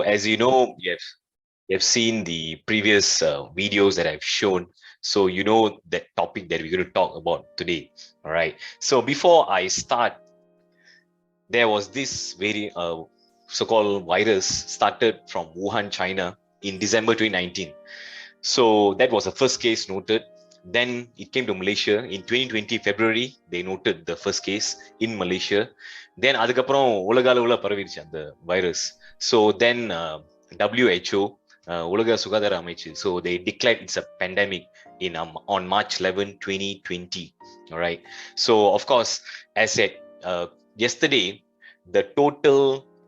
as you know, you have seen the previous videos that I've shown. So you know that topic that we're going to talk about today. All right. So before I start, there was this very so-called virus started from Wuhan, China in December 2019. So that was the first case noted. Then it came to Malaysia in 2020 February. They noted the first case in Malaysia. Then அதுக்கப்புறம் உலக அளவுல பரவிடுச்சு அந்த virus. So then WHO உலக சுகாதார அமைச்சு, so they declared it's a pandemic on March 11, 2020. All right. So of course, as said yesterday, the total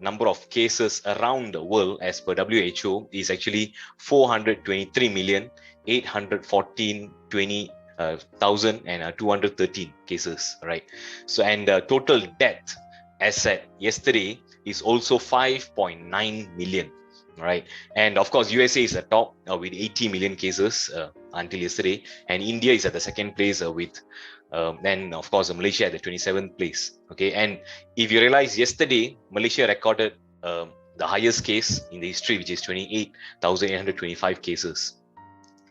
number of cases around the world as per WHO is actually 423,814,213 cases, right? So and total death as said yesterday is also 5.9 million, right? And of course USA is at top with 80 million cases until yesterday, and India is at the second place with then of course Malaysia at the 27th place. Okay, and if you realize yesterday Malaysia recorded the highest case in the history, which is 28,825 cases,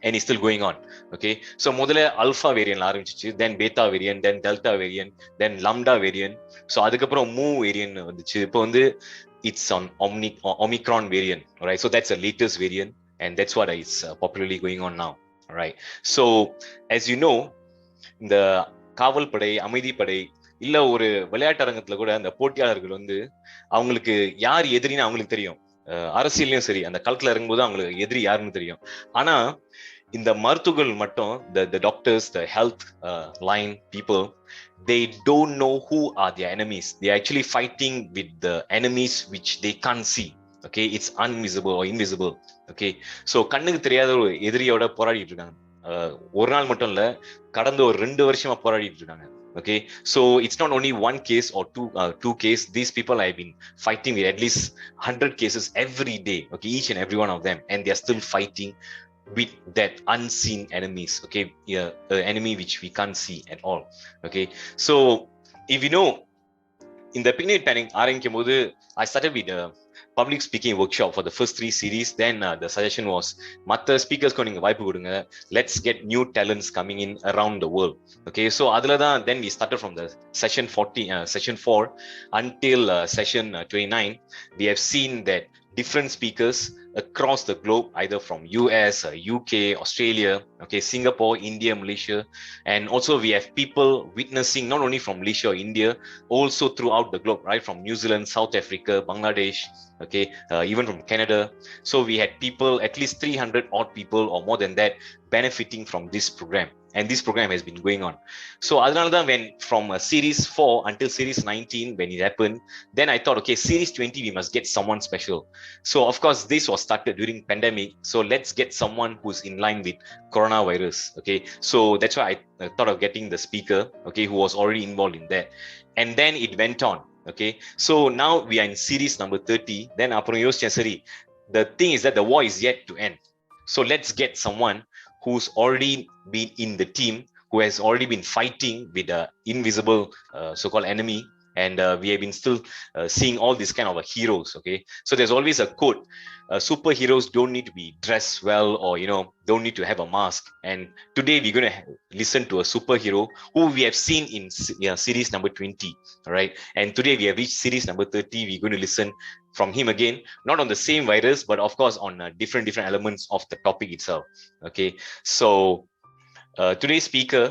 and it's still going on. Okay, so முதல்ல alpha variant ஆரம்பிச்சிச்சு, then beta variant, then delta variant, then lambda variant. So அதுக்கப்புறம் mu variant வந்துச்சு. இப்போ வந்து it's on Omicron variant, right? So that's the latest variant, and that's what is popularly going on now, right? So as you know, இந்த காவல் படை, அமைதி படை, இல்ல ஒரு விளையாட்டு அரங்கத்துல கூட அந்த போட்டியாளர்கள் வந்து அவங்களுக்கு யார் எதிரின்னு அவங்களுக்கு தெரியும். அரசியலையும் சரி, அந்த களத்துல இறங்கும்போது அவங்களுக்கு எதிரி யாருன்னு தெரியும். ஆனா இந்த மருத்துவர்கள் மட்டும், the doctors, the health line people, they don't know who are their enemies. They are actually fighting with the enemies which they can't see. Okay, it's invisible or invisible. Okay, so கண்ணுக்கு தெரியாத ஒரு எதிரியோட போராடிட்டு இருக்காங்க. ஒரு நாள் மட்டும் இல்ல, கடந்த ஒரு 2 வருஷமா போராடிட்டு இருக்காங்க. Okay, so it's not only one case or two case. These people have been fighting with at least 100 cases every day. Okay, each and every one of them, and they are still fighting with that unseen enemies. Okay, yeah, enemy which we can't see at all. Okay, so if you know, in the beginning planning ஆரம்பிக்கும் போது I started with a public speaking workshop for the first 3 series. Then the suggestion was மற்ற ஸ்பீக்கர்ஸ்க்கு நீங்க வாய்ப்பு கொடுங்க, let's get new talents coming in around the world. Okay, so அதுல தான் then we started from the session 4 until session 29. We have seen that different speakers across the globe, either from US, UK, Australia, okay, Singapore, India, Malaysia, and also we have people witnessing not only from Malaysia or India, also throughout the globe, right, from New Zealand, South Africa, Bangladesh, okay, even from Canada. So we had people, at least 300 odd people or more than that, benefiting from this program. And this program has been going on. So adhanalada, when from series 4 until series 19, when it happened, then I thought, okay, series 20 we must get someone special. So of course this was started during pandemic, so let's get someone who's in line with coronavirus. Okay, so that's why I thought of getting the speaker, okay, who was already involved in that. And then it went on. Okay, so now we are in series number 30. Then appuram yosichen, sari, the thing is that the war is yet to end, so let's get someone who's already been in the team, who has already been fighting with the invisible so-called enemy, and we have been still seeing all these kind of heroes. Okay, so there's always a quote, superheroes don't need to be dressed well, or don't need to have a mask. And today we're going to listen to a superhero who we have seen in series number 20. All right, and today we have reached series number 30. We're going to listen from him again, not on the same virus, but of course on different elements of the topic itself. Okay, so today's speaker,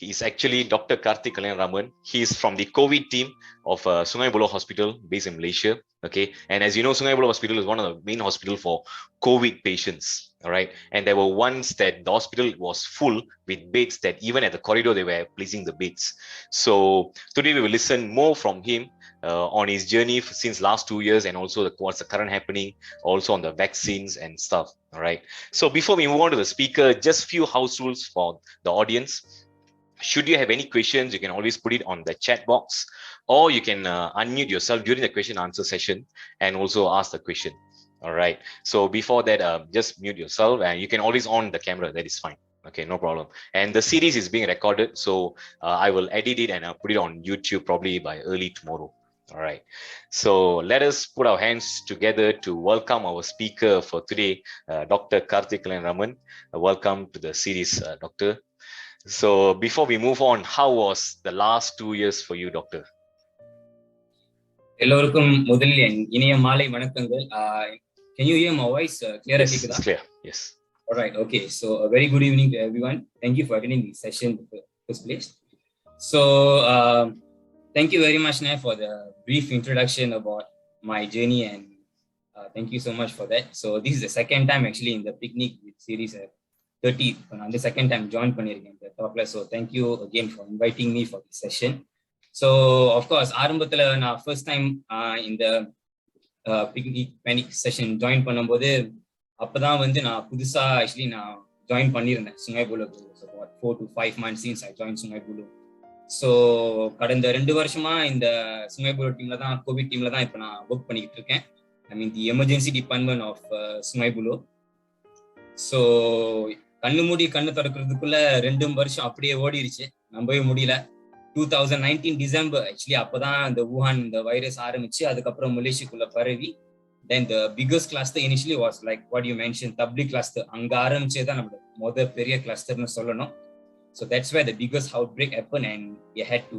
he is actually Dr. Karthik Kalyanaraman. He is from the COVID team of Sungai Buloh Hospital based in Malaysia. Okay, and as you know, Sungai Buloh Hospital is one of the main hospital for COVID patients. All right, and there were once that the hospital was full with beds, that even at the corridor they were placing the beds. So today we will listen more from him on his journey since last 2 years, and also what's the current happening, also on the vaccines and stuff. All right, so before we move on to the speaker, just few house rules for the audience. Should you have any questions, you can always put it on the chat box, or you can unmute yourself during the question answer session and also ask the question. All right, so before that, just mute yourself, and you can always on the camera, that is fine. Okay, no problem. And the series is being recorded, so I will edit it and put it on YouTube probably by early tomorrow. All right. So let us put our hands together to welcome our speaker for today, Dr. Karthik Kalyanaraman. Welcome to the series, Doctor. So before we move on, how was the last 2 years for you, Doctor? எல்லோருக்கும் முதலில் என் இனிய மாலை வணக்கங்கள். Can you hear my voice clear? Yes, it's clear. Yes. All right. Okay. So a very good evening to everyone. Thank you for attending the session in the first place. So thank you very much, Nai, for the brief introduction about my journey, and thank you so much for that. So this is the second time actually in the picnic series 30. And the second time joined பண்ணிருக்கேன் the talk class. So thank you again for inviting me for this session. So of course ஆரம்பத்துல நான் first time இந்த picnic session join பண்ணும்போது அப்பதான் வந்து நான் புதுசா actually நான் join பண்ணிருந்தேன் Sungai Buloh. So about 4 to 5 months since I joined Sungai Buloh. So கடந்த 2 வருஷமா இந்த Sungai Buloh டீம்ல தான் கோவிட் டீம்ல தான் இப்ப நான் ஒர்க் பண்ணிட்டு இருக்கேன். I mean the emergency department of Sungai Buloh. So கண்ணு மூடி கண்ணு திறக்கிறதுக்குள்ள 2 வருஷம் அப்படியே ஓடிடுச்சு, நம்பவே முடியல. 2019 டிசம்பர் ஆக்சுவலி அப்பதான் இந்த ஊஹான் இந்த வைரஸ் ஆரம்பிச்சு அதுக்கப்புறம் மலேசியாக்குள்ள பரவி. Then the biggest cluster initially was like what you mentioned, Tabligh cluster. அங்க ஆரம்பிச்சேதான் நம்மளோட பெரிய கிளஸ்டர்னு சொல்லணும். So that's where the biggest outbreak happened, and we had to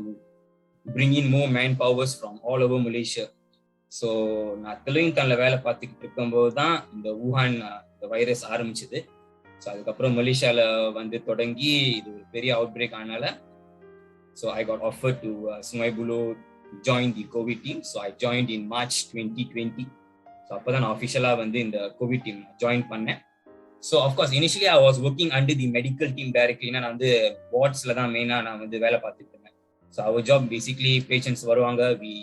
bring in more manpowers from all over Malaysia. So நான் தெலுங்கானால வேலை பார்த்துக்கிட்டு இருக்கும்போது தான் இந்த ஊஹான் இந்த வைரஸ் ஆரம்பிச்சது. ஸோ அதுக்கப்புறம் மலேசியால வந்து தொடங்கி இது ஒரு பெரிய அவுட்பிரேக் ஆனால so I got offered to Sungai Buloh to join the COVID team. So I joined in March 2020. So அப்பதான் நான் officially வந்து இந்த COVID team join பண்ணேன். So of course initially I was working under the medical team directly. நான் வந்து wardsல தான் மெயினா நான் வந்து வேலை பார்த்துட்டு இருந்தேன். So our job basically patients வருவாங்க, we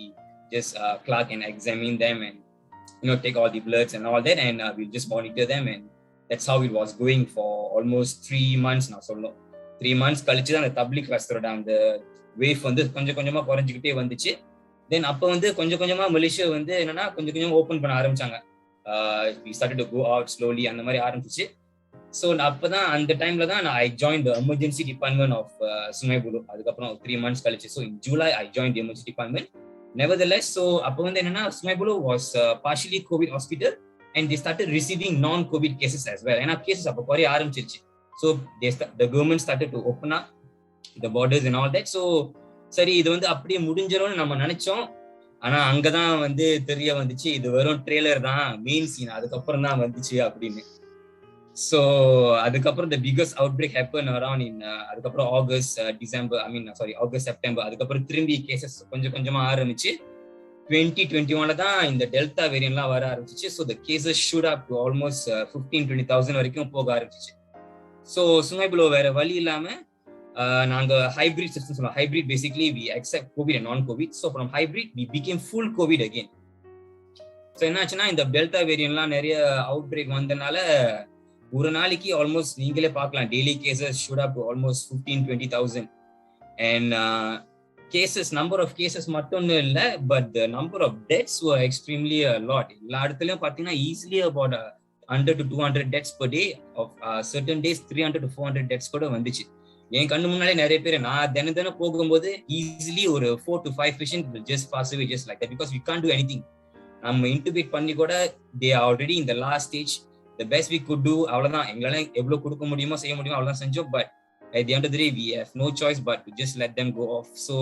just clerk and examine them and take all the bloods and all that, and we'll just monitor them, and that's how it was going for almost 3 months now. So 3 months கழிச்சு தான் அந்த Tabligh கிளஸ்டரோட அந்த wave வந்து கொஞ்சம் கொஞ்சமா குறைஞ்சிக்கிட்டே வந்துச்சு. தென் அப்போ வந்து கொஞ்சம் கொஞ்சமா மலேசியா வந்து என்னன்னா கொஞ்சம் கொஞ்சமா ஓப்பன் பண்ண ஆரம்பிச்சாங்க. we started to go out slowly அந்த மாதிரி ஆரம்பிச்சிச்சு. ஸோ அப்பதான் அந்த டைம்ல தான் I joined the emergency department of Sungai Buloh. அதுக்கப்புறம் 3 months கழிச்சு. So in July I joined the emergency department. Nevertheless, so அப்போ வந்து என்னன்னா Sungai Buloh was partially COVID hospital, and they started receiving non-COVID cases as well. ஏன்னா cases அப்போ குறைய ஆரம்பிச்சிருச்சு. So the government started to open up the borders and all that. So சரி இது வந்து அப்படியே முடிஞ்சிரும்னு நம்ம நினைச்சோம். ஆனா அங்கதான் வந்து தெரிய வந்துச்சு இது வெறும் ட்ரெய்லர் தான், மெயின் சீன் அதுக்கப்புறம் தான் வந்துச்சு அப்படின்னு. So அதுக்கப்புறம் the biggest outbreak happened around in அதுக்கப்புறம் ஆகஸ்ட் செப்டம்பர். அதுக்கப்புறம் திரும்பி கேசஸ் கொஞ்சம் கொஞ்சமா ஆரம்பிச்சு 2021 தான் இந்த டெல்டா வேரியன்ட்லாம் வர ஆரம்பிச்சிச்சு. So the cases shoot up to almost 15,000-20,000 வரைக்கும் போக ஆரம்பிச்சிச்சு. ஸோ Sungai Buloh வேற வழி இல்லாம நாங்க ஹைபிரிட் சிஸ்டம் சொல்லுவோம். Hybrid basically we accept covid and non covid. So from hybrid we became full covid again. So என்னாச்சுன்னா இந்த டெல்டா வேரியன்ட்லாம் நிறைய அவுட் பிரேக் வந்தனால ஒரு நாளைக்கு ஆல்மோஸ்ட் நீங்களே பார்க்கலாம் daily cases shoot up to almost 15,000-20,000. And cases number of cases மட்டும் இல்லை, but the number of deaths were extremely lot. எல்லா இடத்துலயும் பார்த்தீங்கன்னா easily about 100 to 200 deaths per day. Of certain days 300 to 400 deaths கூட வந்துச்சு. என் கண்ணு முன்னாலே நிறைய பேர் நான் தினம் போகும்போது ஈஸிலி ஒரு 4 to 5 patients will just pass away just like that, because we can't do anything. நம்ம இன்டூபேட் பண்ணி கூட they are already in the last stage. The best we could do அவ்வளவுதான், எங்களால எவ்வளவு கொடுக்க முடியுமோ செய்ய முடியுமோ அவ்வளவுதான் செஞ்சோம். But at the end of the day we have no choice but to just let them go off. So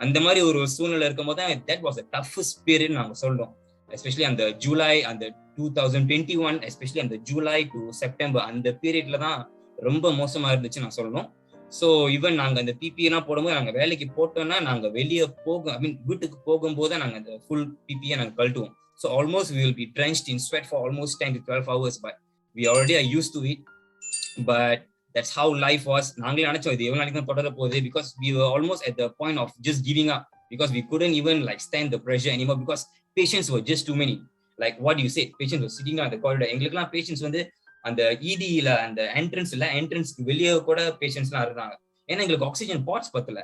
அந்த மாதிரி ஒரு சூழ்நிலை இருக்கும்போது that was the toughest period நாங்க சொல்றோம். எஸ்பெஷலி அந்த ஜூலை அந்த 2021 எஸ்பெஷலி அந்த ஜூலை டு செப்டம்பர் அந்த பீரியட்ல தான் ரொம்ப மோசமா இருந்துச்சு நான் சொல்லணும். ஸோ ஈவன் நாங்கள் அந்த பிபிஎல்லாம் போடும்போது நாங்கள் வேலைக்கு போட்டோம்னா நாங்கள் வெளியே வீட்டுக்கு போகும்போது நாங்கள் அந்த ஃபுல் பிபிஏ நாங்கள் கழட்டுவோம். So almost we will be drenched in sweat for almost 10 to 12 hours, but we already are used to it. But that's how life was. நாங்களே நினைச்சோம் இது எவ்வளவு நாளைக்கு தான் தொடர போகுது, because we were almost at the point of just giving up, because we couldn't even like stand the pressure anymore, because patients were just too many. Like what you said, patients were sitting on the corridor. எங்களுக்குலாம் patients வந்து அந்த இடியில அந்த என்ட்ரன்ஸ்க்கு வெளியே கூட பேஷண்ட்ஸ்லாம் இருந்தாங்க. ஏன்னா எங்களுக்கு oxygen pots பத்தல,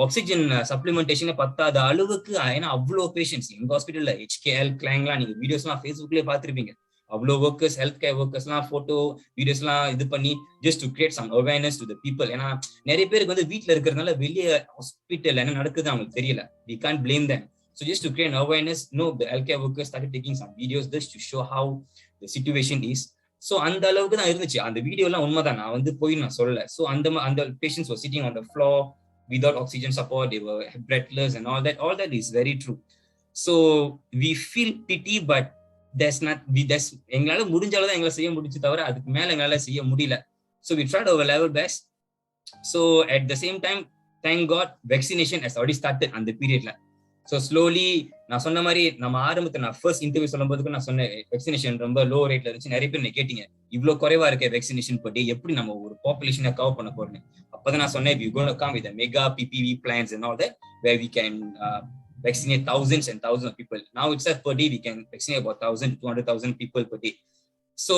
ஆக்சிஜன் சப்ளிமெண்டேஷன் பத்தாத அளவுக்கு. ஏன்னா அவ்வளோ பேஷண்ட்ஸ் எங்க ஹாஸ்பிட்டல்ல HKL கிளாங்லாம் நீங்க வீடியோஸ்லாம் ஃபேஸ்புக்லயே பார்த்துருப்பீங்க. அவ்வளோ ஒர்க்கர்ஸ், ஹெல்த் கேர் ஒர்க்கர்ஸ்லாம் போட்டோ வீடியோஸ்லாம் இது பண்ணி just to create some awareness to the people. ஏன்னா நிறைய பேருக்கு வந்து வீட்டில் இருக்கிறதுனால வெளியே ஹாஸ்பிட்டல் என்ன நடக்குது அவங்களுக்கு தெரியல. We can't blame them. So just to create an awareness, the healthcare workers started taking some videos just to show how the situation is. So அந்த அளவுக்கு தான் இருந்துச்சு அந்த வீடியோலாம். உண்மைதான், நான் வந்து போய் நான் சொல்லல. So அந்த patients were sitting on the floor without oxygen support, they were breathless and all that is very true. So we feel pity, but எங்களால முடிஞ்ச அளவு தான் எங்களை செய்ய முடிஞ்சு தவிர அதுக்கு மேல எங்களால செய்ய முடியல. So we tried our level best. So at the same time, thank God vaccination has already started அந்த பீரியட்ல. So slowly, நான் சொன்ன மாதிரி நம்ம ஆரம்பத்தில் நான் ஃபர்ஸ்ட் இன்டர்வியூ சொல்லும்போதுக்கு நான் சொன்னேன் வேக்சினேஷன் ரொம்ப லோ ரேட்ல இருந்துச்சு. நிறைய பேர் கேட்டீங்க இவ்வளவு குறைவா இருக்க வேக்சினேஷன் பர் டே, எப்படி நம்ம ஒரு பாப்புலேஷனை கவர் பண்ண போறோம். அப்பதான் நான் சொன்னேன் we going to come with a mega PPV plans and all that where we can vaccinate thousands and thousands of people. Now itself per day we can vaccinate about 1,000 to 200,000 people per day. So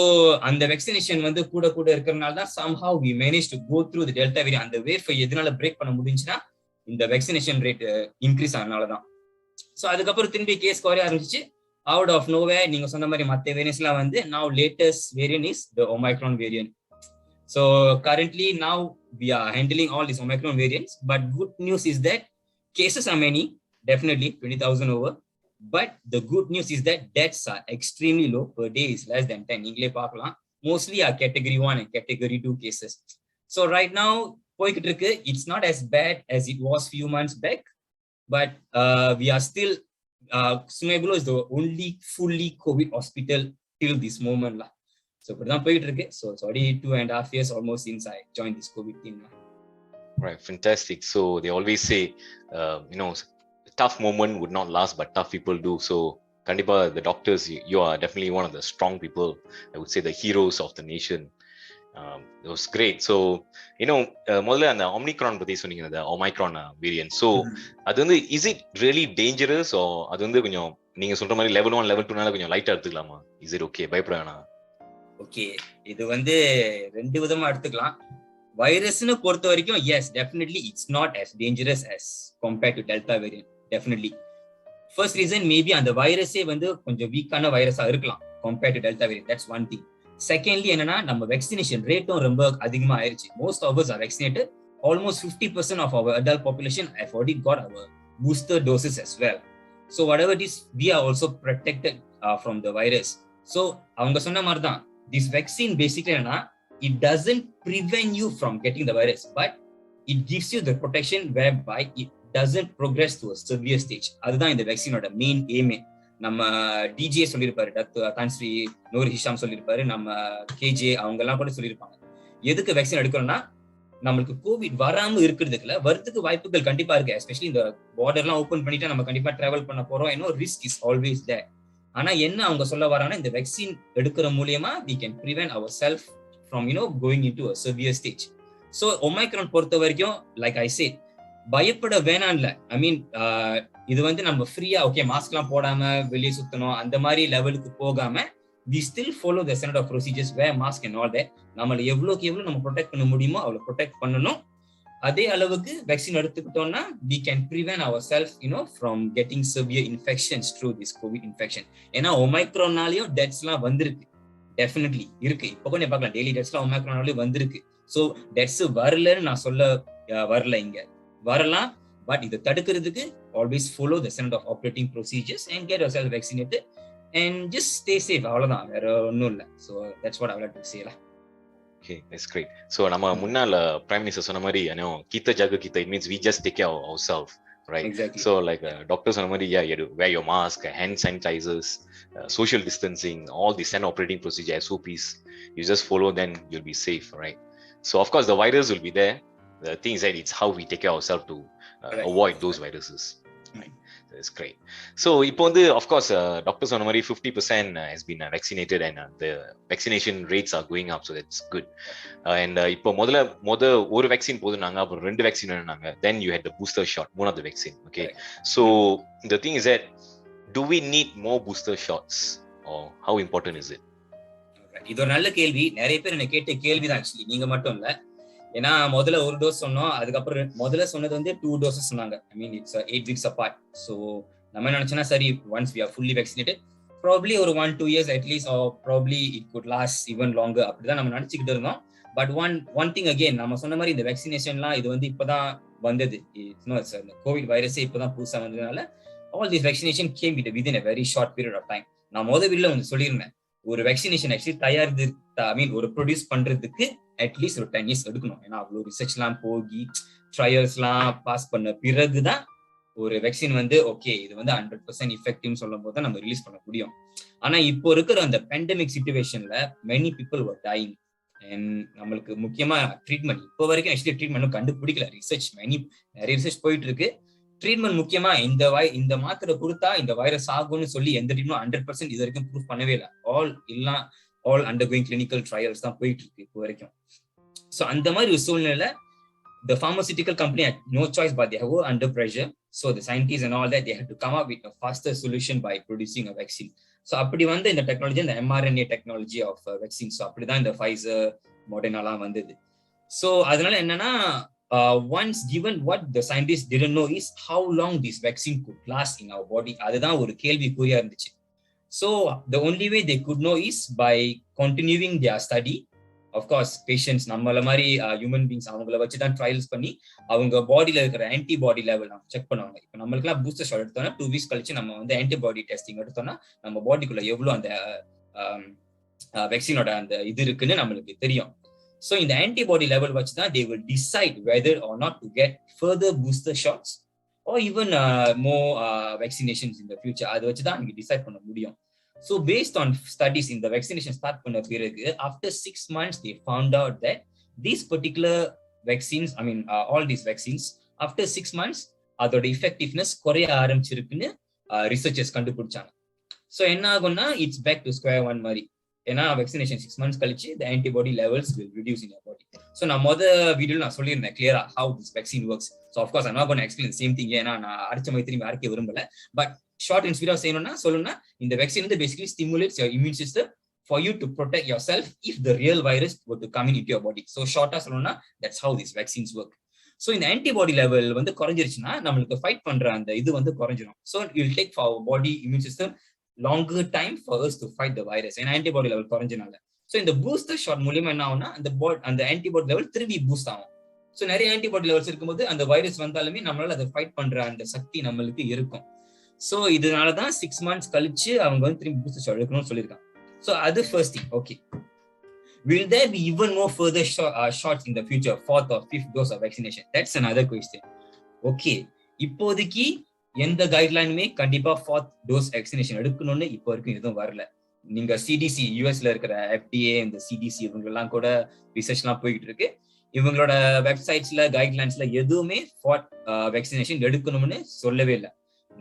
அந்த vaccination வந்து கூட கூட இருக்கிறதுனால தான் somehow we managed to go through the delta variant. அந்த wave எதனால break பண்ண முடிஞ்சுன்னா இந்த வேக்சினேஷன் ரேட் இன்க்ரீஸ் ஆனதுனால தான். ஸோ அதுக்கப்புறம் திரும்பி கேஸ் குறைய ஆரம்பிச்சு அவுட் ஆஃப் நோவேர். நீங்க சொன்ன மாதிரி மற்ற வேரியன்ஸ்லாம் வந்து now latest variant is the Omicron variant. So currently now we are handling all these Omicron variants, but good news is that cases are many, definitely 20,000 over, but the good news is that deaths are extremely low. Per day is less than 10. நீங்களே பார்க்கலாம். Mostly are category 1 and category 2 cases. So right now போய்கிட்டு இருக்கு. It's not as bad as it was few months back, but we are still Sungai Buloh is the only fully COVID hospital till this moment lah. So இப்படிதான் போயிட்டு இருக்கு. So it's already 2.5 years almost since I joined this COVID team lah. Right, fantastic. So they always say tough moment would not last, but tough people do. So kandipa the doctors, you are definitely one of the strong people. I would say the heroes of the nation. It was great. So முதல்ல அந்த Omicron பத்தி சொன்னீங்க, the Omicron variant. So அது வந்து is it really dangerous or அது வந்து கொஞ்சம் நீங்க சொல்ற மாதிரி level 1 level 2 நால கொஞ்சம் லைட்டா எடுத்துக்கலாமா? Is it okay? பயப்பட வேணாம். ஓகே, இது வந்து ரெண்டு விதமா எடுத்துக்கலாம். வைரஸ்னு பொறுத்த வரைக்கும் yes, definitely it's not as dangerous as compared to Delta variant. Definitely. First reason, maybe அந்த வைரஸே வந்து கொஞ்சம் வீக்கான வைரஸா இருக்கலாம் compared to Delta variant. That's one thing. Secondly, என்னன்னா நம்ம வேக்சினேஷன் ரேட்டும் ரொம்ப அதிகமா ஆயிருச்சு. Most of us are vaccinated. Almost 50% of our adult population have already got our booster doses as well. So whatever it is, we are also protected from the virus. So அவங்க சொன்ன மாதிரி தான், this vaccine basically என்னன்னா it doesn't prevent you from getting the virus, but it gives you the protection whereby it doesn't progress to a severe stage. அதுதான் இந்த வேக்சினோட main எய்மே. நம்ம DJ சொல்லியிருப்பாரு, Tan Sri Noor Hisham சொல்லியிருப்பாரு, நம்ம கேஜே அவங்க எல்லாம் கூட சொல்லியிருப்பாங்க. எதுக்கு வேக்சின் எடுக்கணும்னா நம்மளுக்கு கோவிட் வராம இருக்கிறதுக்குல வரதுக்கு வாய்ப்புகள் கண்டிப்பா இருக்கு. எஸ்பெஷலி இந்த பார்டர்லாம் ஓபன் பண்ணிட்டா நம்ம கண்டிப்பா டிராவல் பண்ண போறோம். Risk is always there. ஆனா என்ன அவங்க சொல்ல வராங்கன்னா, இந்த வேக்சின் எடுக்கிற மூலியமா we can prevent ourselves from going into a severe stage. So Omicron பொறுத்த வரைக்கும் like I said, பயப்பட வேணாம்ல. ஐ மீன் இது வந்து நம்ம ஃப்ரீயா ஓகே மாஸ்க்லாம் போடாம வெளியே சுத்தணும் அந்த மாதிரி லெவலுக்கு போகாம we still follow the standard of procedures, wear mask and all that. நம்மள எவ்வளவுக்கு எவ்வளவு நம்ம ப்ரொடெக்ட் பண்ண முடியுமோ அவ்வளவு ப்ரொடெக்ட் பண்ணணும். அதே அளவுக்கு வேக்சின் எடுத்துக்கிட்டோம்னா we can prevent ourselves from getting severe infections through this COVID infection. ஏன்னா ஒமைக்ரான்னாலயும் டெத்ஸ்லாம் வந்திருக்கு, டெஃபினெட்லி இருக்கு. இப்போ கொஞ்சம் பார்க்கலாம் டெய்லி டெத்ஸ்லாம் ஒமைக்ரானாலயும் வந்திருக்கு. ஸோ டெத்ஸ் வரலன்னு நான் சொல்ல வரல, இங்க வரலாம். பட் இதை தடுக்கிறதுக்கு always follow the standard of operating procedures and get yourself vaccinated and just stay safe. அவ்வளவுதான், வேற ஒன்றும் இல்லை. So that's what I would like to say lah. Okay, that's great. So நம்ம முன்னால Prime Minister சொன்ன மாதிரி kita jaga kita, it means we just take care of ourselves, right? Exactly. So like doctors சொன்ன மாதிரி, yeah, you have to wear your mask, hand sanitizers, social distancing, all the standard operating procedure SOPs, you just follow, then you'll be safe, right? So of course the virus will be there. The thing is that it's how we take care of ourselves to avoid those viruses. Right. That's great. So இப்போ வந்து of course doctors சொன்ன மாதிரி 50% has been vaccinated and the vaccination rates are going up, so that's good. And இப்போ முதல்ல ஒரு vaccine போதுனாங்க, அப்புறம் ரெண்டு vaccine வேணும்னாங்க, then you had the booster shot, one of the vaccine. Okay, so the thing is that do we need more booster shots or how important is it? இது ஒரு நல்ல கேள்வி. நிறைய பேர் என்ன கேட்ட கேள்விதான் ஆக்சுவலி, நீங்க மட்டும் இல்ல. ஏன்னா முதல்ல ஒரு டோஸ் சொன்னோம், அதுக்கப்புறம் முதல்ல சொன்னது வந்து 2 doses சொன்னாங்க. I mean it's 8 weeks apart. So நம்ம நினைச்சோன்னா சரி, once we are fully vaccinated probably ஒரு 1-2 years at least, or probably it could last even longer, அப்படிதான் நம்ம நினைச்சுக்கிட்டு இருந்தோம். பட் ஒன் திங் அகெயின், நம்ம சொன்ன மாதிரி இந்த வேக்சினேஷன்லாம் இது வந்து இப்பதான் வந்தது. கோவிட் வைரஸே இப்பதான் புதுசா வந்ததுனால all this vaccination came within a very short period of time. நான் வீடியோல வந்து சொல்லியிருந்தேன், ஒரு வேக்சினேஷன் ஆக்சுவலி ஒரு ப்ரொடியூஸ் பண்றதுக்கு அட்லீஸ்ட் ஒரு 10 இயர்ஸ் எடுக்கணும். ஏன்னா அவ்வளோ ரிசர்ச்லாம் போகி ட்ரையல்ஸ்லாம் பாஸ் பண்ண பிறகுதான் ஒரு வேக்சின் வந்து ஓகே இது வந்து 100% எஃபெக்டிவ்னு சொல்லும் போது தான் நம்ம ரிலீஸ் பண்ண முடியும். ஆனா இப்போ இருக்கிற அந்த பேண்டமிக் சிச்சுவேஷன்ல மெனி பீப்புள் வர் டைங். நம்மளுக்கு முக்கியமா ட்ரீட்மெண்ட் இப்போ வரைக்கும் ஆக்சுவலி ட்ரீட்மெண்ட் கண்டுபிடிக்கல. நிறைய ரிசர்ச் போயிட்டு இருக்கு. ட்ரீட்மெண்ட் முக்கியமா இந்த மாத்திரை கொடுத்தா இந்த வைரஸ் ஆகும்னு சொல்லி எந்த ட்ரீட்மெண்ட் 100% இது வரைக்கும் ப்ரூவ் பண்ணவே இல்லை. ஆல் அண்டர்கோயிங் கிளினிக்கல் ட்ரையல்ஸ் தான் போயிட்டு இருக்கு இப்போ வரைக்கும். ஸோ அந்த மாதிரி ஒரு சூழ்நிலை the pharmaceutical company had no choice, but they were under pressure. So the scientists and all that, they had to come up with a faster solution by producing a vaccine. So அப்படி வந்து இந்த technology, இந்த mRNA technology of vaccine. So அப்படிதான் இந்த Pfizer, Moderna எல்லாம் வந்தது. So அதனால என்னன்னா once given, what the scientists didn't know is how long this vaccine could last in our body. அதுதான் ஒரு கேள்விக்குறியா இருந்துச்சு. So the only way they could know is by continuing their study. Of course, patients நம்மள மாதிரி human beings அவங்கள வச்சு தான் trials பண்ணி அவங்க பாடியில இருக்கிற ஆன்டிபாடி லெவல் நம்ம செக் பண்ணுவாங்க. இப்போ நம்மளுக்குலாம் பூஸ்டர் ஷாட் எடுத்தோம்னா 2 வீக்ஸ் கழிச்சு நம்ம வந்து ஆன்டிபாடி டெஸ்டிங் எடுத்தோம்னா நம்ம பாடிக்குள்ள எவ்வளோ அந்த வேக்சினோட அந்த இது இருக்குன்னு நம்மளுக்கு தெரியும். ஸோ இந்த ஆன்டிபாடி லெவல் வச்சு தான் they will decide whether or not to get further booster shots or even more vaccinations in the future. அதை வச்சு தான் நீங்க டிசைட் பண்ண முடியும். So based on studies in the vaccination start பண்ண பிறகு after 6 months they found out that these particular vaccines, all these vaccines, after 6 months அதோட effectiveness குறைய ஆரம்பிச்சிருக்குன்னு researchers கண்டுபிடிச்சாங்க. So என்ன ஆகும்னா it's back to square one மாதிரி. ஏன்னா vaccination 6 months கழிச்சு the antibody levels will reduce in your body. So நான் வீடியோல நான் சொல்லியிருந்தேன் clear how this vaccine works. So of course I'm not going to explain the same thing. ஏன்னா நான் அடிச்ச மாதிரி திரும்பி அரைக்க விரும்பல. But short and sweet சொல்லணும்னா இந்த vaccine வந்து basically stimulates your immune system for you to protect yourself if the real virus were to come into your body. So shortா சொல்லணும்னா that's how these vaccines work. So இந்த antibody level வந்து குறைஞ்சிருச்சுன்னா நம்மளுக்கு fight பண்ற அந்த இது வந்து குறைஞ்சிரும். So it will take for our body immune system longer time for us to fight the virus. ஏன்னா antibody level குறைஞ்சனால. So இந்த booster shot மூலமா என்ன ஆகும்னா அந்த antibody level திரும்பி பூஸ்ட் ஆகும். So நிறைய antibody levels இருக்கும்போது அந்த வைரஸ் வந்தாலுமே நம்மளால அதை ஃபைட் பண்ற அந்த சக்தி நம்மளுக்கு இருக்கும். So இதனாலதான் 6 months கழிச்சு அவங்க வந்து திரும்பி பூஸ்டர் ஷாட் எடுக்கணும்னு சொல்லியிருக்காங்க. So அது first thing. Okay, will there be even more further shots in the future, 4th or 5th dose of vaccination? That's another question. Okay, இப்போதைக்கு எந்த கைட்லைனுமே கண்டிப்பா 4th dose vaccination எடுக்கணும்னு இப்போ வரைக்கும் எதுவும் வரல. நீங்க CDC யூஎஸ்ல இருக்கிற FDA இந்த CDC இவங்க எல்லாம் கூட ரிசர்ச்லாம் போயிட்டு இருக்கு. இவங்களோட வெப்சைட்ஸ்ல கைட்லைன்ஸ்ல எதுவுமே 4th vaccination எடுக்கணும்னு சொல்லவே இல்லை.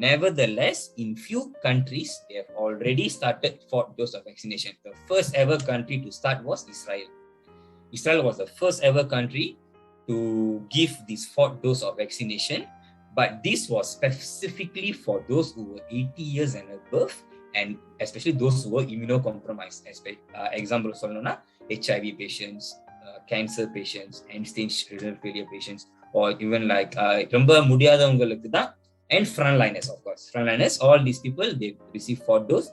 Nevertheless, in few countries, they have already started 4th dose of vaccination. The first ever country to start was Israel. Israel was the first ever country to give this 4th dose of vaccination, but this was specifically for those who were 80 years and above, and especially those who were immunocompromised. Example, HIV patients, cancer patients, end-stage renal failure patients, or even like ரொம்ப முடியாதவங்களுக்கு தான். And frontliners, of course. Frontliners, all these people, they receive 4th dose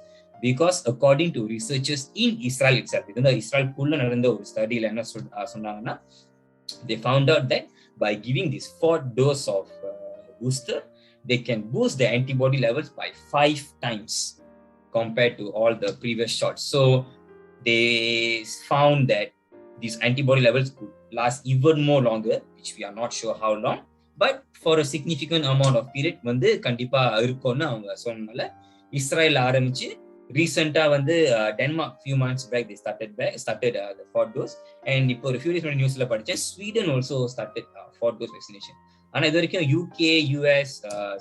because according to researchers in Israel itself, இந்த Israel குள்ள நடந்த ஒரு ஸ்டடியில என்ன சொன்னாங்கன்னா, they found out that by giving this 4th dose of booster, they can boost the antibody levels by 5 times compared to all the previous shots. So they found that these antibody levels could last even more longer, which we are not sure how long. But for a significant amount of period வந்து கண்டிப்பா இருக்கும்னு அவங்க சொன்னனால Israel ஆரம்பிச்சு ரீசெண்டா வந்து Denmark few months back they started the 4th dose, and இப்போ ஒரு few days முன்னாடி நியூஸ்ல படிச்சேன் Sweden also started 4th dose vaccination. ஆனா இது வரைக்கும் UK, US,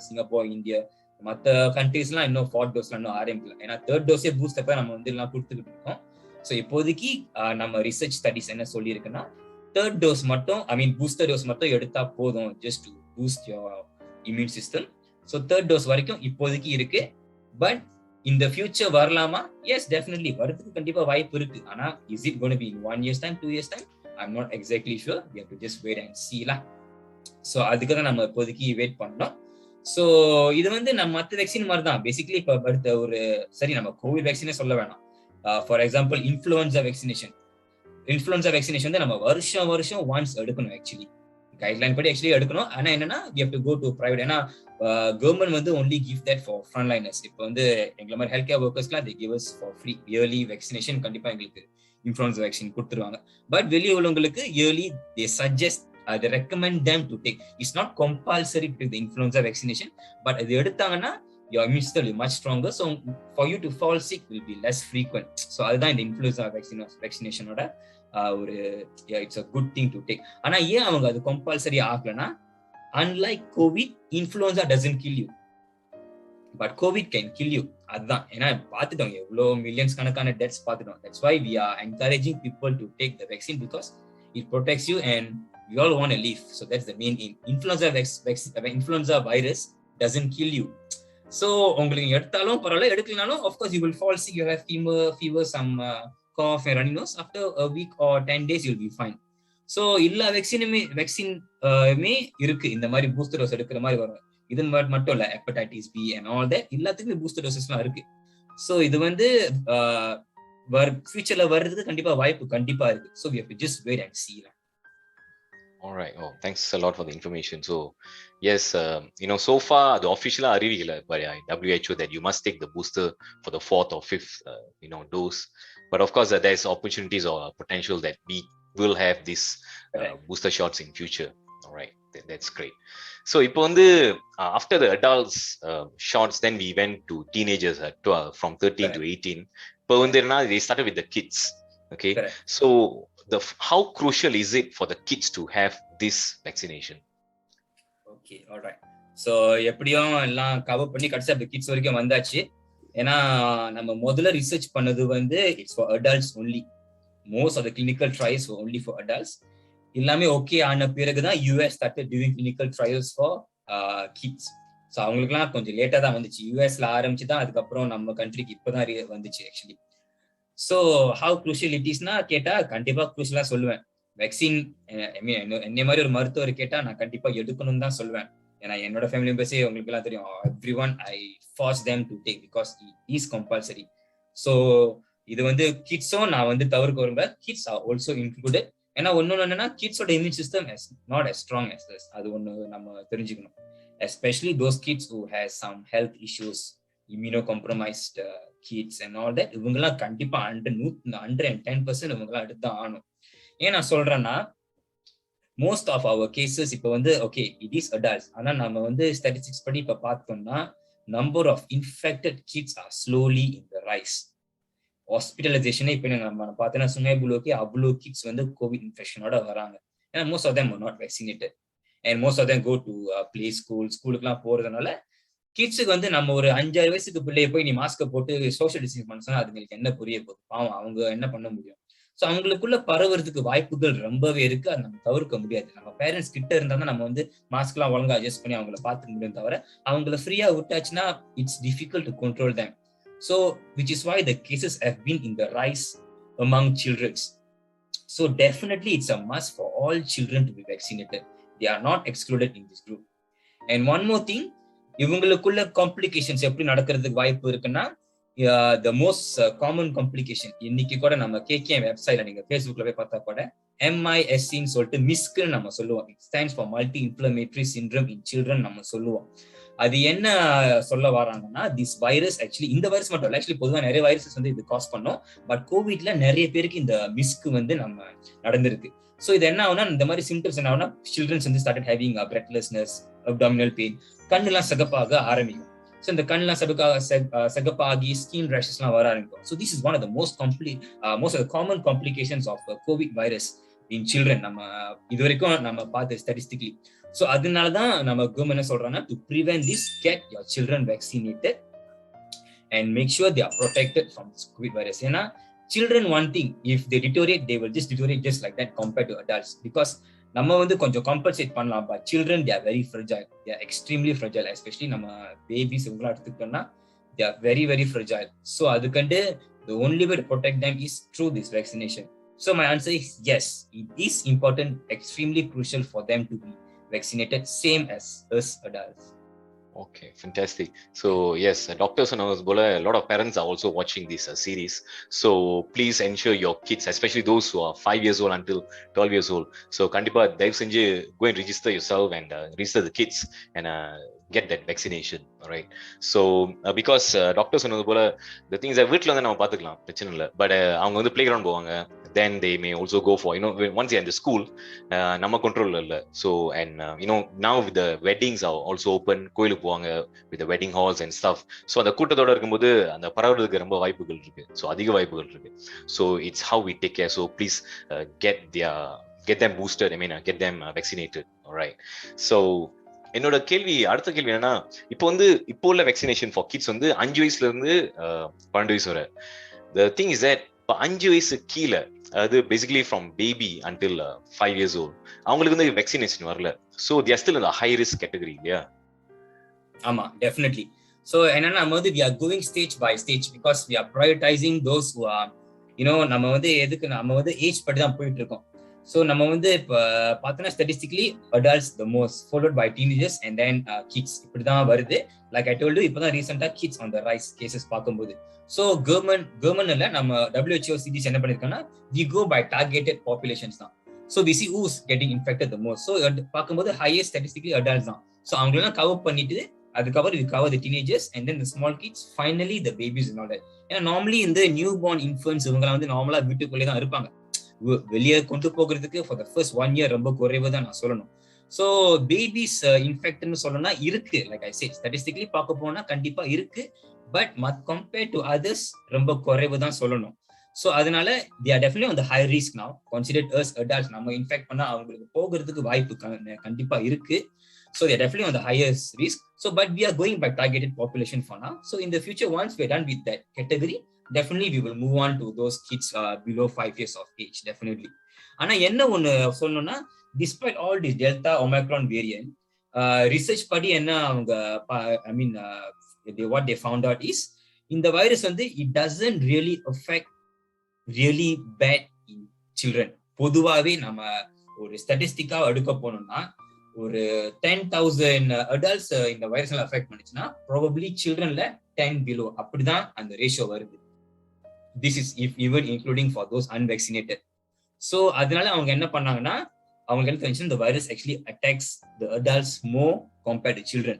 சிங்கப்பூர், இந்தியா மற்ற கண்ட்ரீஸ்லாம் இன்னும் 4th டோஸ்லாம் இன்னும் ஆரம்பிக்கல. ஏன்னா 3rd டோஸே பூஸ்ட் அப்ப நம்ம வந்து எல்லாம் கொடுத்துக்கிட்டு இருக்கோம். ஸோ இப்போதைக்கு நம்ம ரிசர்ச் ஸ்டடிஸ் என்ன சொல்லியிருக்குன்னா 3rd dose மட்டும் booster dose மட்டும் எடுத்தா போதும், just to boost your immune system. So 3rd dose வரைக்கும் இப்போதைக்கு இருக்கு. But in the future வரலாமா? Yes, definitely வரதுக்கு கண்டிப்பா வாய்ப்பு இருக்கு. ஆனா is it going to be in 1 year's time, 2 years time? I'm not exactly sure. We have to just wait and see lah. So அதுக்கு தான் நம்ம இப்போதைக்கு வெயிட் பண்ணோம். ஸோ இது வந்து நம்ம மற்ற வேக்சின் மாதிரி தான். பேசிக்கலி இப்போ அடுத்த நம்ம கோவிட் வேக்சினே சொல்ல வேணாம். ஃபார் எக்ஸாம்பிள் இன்ஃப்ளூயன்சா வேக்சினேஷன் வந்து நம்ம வருஷம் ஒன்ஸ் எடுக்கணும். ஆக்சுவலி கைட்லைன் படி ஆக்சுவலி எடுக்கணும். ஆனா என்னன்னா we have to go to private. ஏன்னா கவர்மெண்ட் வந்து only give that for frontliners. இப்போ வந்து எங்களை மாதிரி ஹெல்த் கேர் ஒர்க்கர்ஸ்லாம் they give us for free yearly vaccination. கண்டிப்பா எங்களுக்கு இன்ஃப்ளூயன்சா வேக்சின் கொடுத்துருவாங்க. பட் வெளியே உள்ளவங்களுக்கு yearly they suggest they recommend them to take. It's not compulsory to take the influenza vaccination, but அது எடுத்தாங்கன்னா your immune system will be much stronger, so for you to fall sick will be less frequent. So அதுதான் இந்த influenza வேக்சினேஷனோட ஒரு it's a good thing to take. ஆனா ஏன் அவங்க அது compulsory ஆகலனா, unlike covid, influenza doesn't kill you, but covid can kill you. அதுதான் ஏன்னா பார்த்துட்டோம் எவ்வளோ மில்லியன்ஸ் கணக்கான டெத்ஸ் பார்த்துட்டோம். That's why we are encouraging people to take the vaccine, because it protects you and we all want to live. So that's the main aim. Influenza virus doesn't kill you. So உங்களுக்கு எடுத்தாலும் பரவாயில்ல, எடுக்கலனாலும் of course you will fall sick, you have fever, some cough and runny nose. After a week or 10 days you'll be fine. So எல்லா வேக்சினுமே இருக்கு இந்த மாதிரி booster dose எடுக்கிற மாதிரி வரும். இது மட்டும் இல்ல, hepatitis B and all that எல்லாத்துக்குமே பூஸ்டர் டோசஸ்லாம் இருக்கு. ஸோ இது வந்து ஃபியூச்சர்ல வர்றதுக்கு கண்டிப்பா வாய்ப்பு கண்டிப்பா இருக்கு. So we have to just wait and see. All right. Oh, thanks a lot for the information. So, yes, so far the official அறிவிக்கல by WHO that you must take the booster for the 4th or 5th, dose. But of course, there's opportunities or potential that we will have this booster shots in future. All right, that's great. So, இப்போ வந்து after the adults shots, then we went to teenagers at 12, from 13 to 18. இப்போ வந்து they started with the kids. Okay, so how crucial is it for the kids to have this vaccination? Okay, all right. So எப்படியும் எல்லாம் cover பண்ணி கடைசியா அந்த kids வரைக்கும் வந்தாச்சு. ஏன்னா நம்ம முதல்ல ரிசர்ச் பண்ணது வந்து it's for adults only. Most of the clinical trials for only for adults. எல்லாமே ஓகே ஆன பிறகுதான் US started doing clinical trials for kids. So அவங்களுக்குலாம் கொஞ்சம் லேட்டா தான் வந்துச்சு. யூஎஸ்ல ஆரம்பிச்சு தான் அதுக்கப்புறம் நம்ம கண்ட்ரிக்கு இப்பதான் வந்துச்சு actually. So how crucial it இஸ்னா கேட்டா கண்டிப்பா க்ரூஷியலா சொல்லுவேன். வேக்சின் என்னை மாதிரி ஒரு மருத்துவர் கேட்டா நான் கண்டிப்பா எடுக்கணும்னு தான் சொல்லுவேன். ஏன்னா என்னோட ஃபேமிலி மெம்பர்ஸே உங்களுக்கு எல்லாம் தெரியும். Everyone I force them to take because it is compulsory. So இது வந்து கிட்ஸும் நான் வந்து தவிர்க்க விரும்புறேன். Kids are also included. ஏன்னா ஒன்னொன்னு என்னன்னா கிட்ஸோட immune system is not as strong as this. அது ஒண்ணு நம்ம தெரிஞ்சுக்கணும். Especially those kids who has some health issues, immunocompromised kids and all that, இவங்கெல்லாம் கண்டிப்பா 110% இவங்கெல்லாம் எடுத்துதான் ஆகணும். ஏன் நான் சொல்றேன்னா, மோஸ்ட் ஆஃப் அவர் கேசஸ் இப்போ வந்து ஓகே இட் இஸ் அடல்ட்ஸ். ஆனா நம்ம வந்து ஸ்டாட்டிஸ்டிக்ஸ் படி இப்ப பார்த்தோம்னா number of infected kids are slowly in the rise. ஹாஸ்பிட்டலைசேஷனே இப்போ நம்ம பார்த்தோன்னா சுங்கை புலோக்கே அவ்வளோ கிட்ஸ் வந்து கோவிட் இன்ஃபெக்ஷனோட வராங்க. ஏன்னா most of them are not vaccinated and most of them go to play ஸ்கூலுக்குலாம் போறதுனால கிட்ஸுக்கு வந்து நம்ம ஒரு 5-6 வயசுக்கு பிள்ளைய போய் நீ மாஸ்கை போட்டு சோஷியல் டிஸ்டன்ஸ் பண்ண சொன்னா அதுங்களுக்கு என்ன புரிய போகுது? பாவம், அவங்க என்ன பண்ண முடியும்? ஸோ அவங்களுக்குள்ள பரவுறதுக்கு வாய்ப்புகள் ரொம்பவே இருக்கு. அதை நம்ம தவிர்க்க முடியாது. நம்ம பேரண்ட்ஸ் கிட்ட இருந்தா தான் நம்ம வந்து மாஸ்க்லாம் ஒழுங்கா அட்ஜஸ்ட் பண்ணி அவங்கள பார்த்துக்க முடியும். தவிர அவங்கள ஃப்ரீயா விட்டாச்சுன்னா it's difficult to control them. So which is why the cases have been in the rise among children. So definitely it's a must for all children to be vaccinated. They are not excluded in this group. And one more thing, இவங்களுக்குள்ள complications எப்படி நடக்கிறதுக்கு வாய்ப்பு இருக்குன்னா, the most common complication இன்னைக்கு கூட நம்ம KKM வெப்சைட்ல நீங்க ஃபேஸ்புக்ல போய் பார்த்தா கூட MISCன்னு சொல்லிட்டு மிஸ்க்னு நம்ம சொல்லுவோம். It stands for multi inflammatory syndrome in children நம்ம சொல்லுவோம். அது என்ன சொல்ல வராங்கன்னா, திஸ் வைரஸ் ஆக்சுவலி இந்த வைரஸ் மட்டும் இல்லை, ஆக்சுவலி பொதுவாக நிறைய வைரஸஸ் வந்து இது காஸ் பண்ணோம். பட் கோவிட்ல நிறைய பேருக்கு இந்த மிஸ்க் வந்து நம்ம நடந்திருக்கு. ஸோ இது என்ன ஆகுனா, இந்த மாதிரி சிம்டம்ஸ் என்ன ஆகுனா, சில்ட்ரன்ஸ் வந்து started having breathlessness, abdominal pain, கண்ணெல்லாம் சிகப்பாக ஆரம்பிக்கும். ஸோ இந்த கண்ணெல்லாம் சிகப்பாகி ஸ்கின் ரேஷஸ்லாம் வர ஆரம்பிக்கும். So this is one of the most of the common complications of covid virus in children நம்ம இது வரைக்கும் நம்ம பார்த்து ஸ்டாட்டிஸ்டிக்லி. ஸோ அதனாலதான் நம்ம கவர்மெண்ட் என்ன சொல்றாங்கன்னா, to prevent this, get your children vaccinated and make sure they are protected from this COVID virus. ஏன்னா children, one thing, if they deteriorate, they will just deteriorate just like that compared to adults. Because நம்ம வந்து கொஞ்சம் compensate பண்ணலாம், but children, they are very fragile. They are extremely fragile, especially நம்ம babies இவங்களா எடுத்துக்கிட்டோம்னா they are very very fragile. So அதுக்கண்டு the only way to protect them is through this vaccination. So my answer is yes, it is important, extremely crucial for them to be vaccinated, same as us adults. Okay, fantastic. So yes, doctors and nurses bola, a lot of parents are also watching this series. So please ensure your kids, especially those who are 5 years old until 12 years old. So kandipa தயவு செஞ்சு go and register yourself and register the kids and get that vaccination. All right. So because doctors சொன்னது போல the things that வீட்ல வந்து நம்ம பாத்துக்கலாம் பிரச்சனை இல்லை, பட் அவங்க வந்து பிளே கிரவுண்ட் போவாங்க, then they may also go for, once they're in the school, நம்ம கண்ட்ரோல்ல இல்ல. So and now with the weddings are also open, கோயிலுக்கு போவாங்க with the wedding halls and stuff. So அந்த கூட்டத்தோட இருக்கும்போது அந்த பரவுறதுக்கு ரொம்ப வாய்ப்புகள் இருக்கு, so அதிக வாய்ப்புகள் இருக்கு. So it's how we take care. So please get them boosted, get them vaccinated. All right. So என்னோட அடுத்த கேள்வி என்னன்னா, இப்போ உள்ள வேக்சினேஷன் ஃபார் கிட்ஸ் வந்து 5 வயசுல இருந்து 12 வயசு வரை. The thing is that இப்போ 5 வயசு கீழே, அது basically from baby until 5 years old, அவங்களுக்கு வந்து வேக்சினேஷன் வரல. So they are still in the high risk category, இல்லையா? ஆமா, definitely. So என்னன்னா நம்ம வந்து we are going stage by stage because we are prioritizing those who are நம்ம வந்து எதுக்கு நம்ம வந்து ஏஜ் படி தான் போயிட்டு இருக்கோம். ஸோ நம்ம வந்து இப்போ பார்த்தோன்னா statistically adults the most, followed by teenagers and then kids, இப்படி தான் வருது. லைக் ஐ டோல்ட் யூ, இப்போ தான் ரீசெண்டாக kids on the rise cases பார்க்கும்போது. ஸோ கவர்மெண்ட் இல்லை, நம்ம WHO CDC என்ன பண்ணியிருக்காங்கன்னா, we go by targeted populations தான். So we see who's getting infected the most. So பார்க்கும்போது ஹையஸ்ட் ஸ்டாட்டிஸ்டிக்லி அடல்ட்ஸ் தான். ஸோ அவங்களெல்லாம் கவர் பண்ணிட்டு அதுக்கப்புறம் we cover the teenagers and then the small kids, finally the babies and all that. ஏன்னா normally இந்த new born infants இவங்கலாம் வந்து நார்மலா வீட்டுக்குள்ளே தான் இருப்பாங்க, வெளியே கொண்டு போகிறதுக்கு ஃபார் த ஃபர்ஸ்ட் 1 year ரொம்ப குறைவு தான் நான் சொல்லணும். ஸோ பேபிஸ் இன்ஃபெக்ட்னு சொல்லணும்னா இருக்கு, லைக் ஐ சேட் ஸ்டாட்டிஸ்டிக்லி பார்க்க போனா கண்டிப்பா இருக்கு, பட் கம்பேர்ட் டு அதர்ஸ் ரொம்ப குறைவு தான் சொல்லணும். ஸோ அதனால they are definitely on the high risk now, considered us adults. நம்ம இன்ஃபெக்ட் பண்ணா அவங்களுக்கு போகிறதுக்கு வாய்ப்பு கண்டிப்பா இருக்கு. So they are definitely on the highest risk. So but we are going by targeted population for now. So in the future, once we are done with that category, definitely we will move on to those kids below 5 years of age, definitely. ஆனா என்ன ஒண்ணு சொல்லணும்னா, despite all this Delta Omicron variant, research படி என்ன அவங்க what they found out is, இந்த virus வந்து it doesn't really affect really bad in children. பொதுவாவே நம்ம ஒரு ஸ்டாட்டிஸ்டிக்கா எடுக்க போனோம்னா, ஒரு 10,000 அடல்ட்ஸ் இந்த வைரஸ்ல அஃபெக்ட் பண்ணுச்சுன்னா ப்ராபபிலி சில்ட்ரன்ல 10 below, அப்படிதான் அந்த ரேஷியோ வருது. This is if even including for those unvaccinated. So அதனால அவங்க என்ன பண்ணாங்கன்னா, அவங்க என்ன தெரிஞ்சு, the virus actually attacks the adults more compared to children.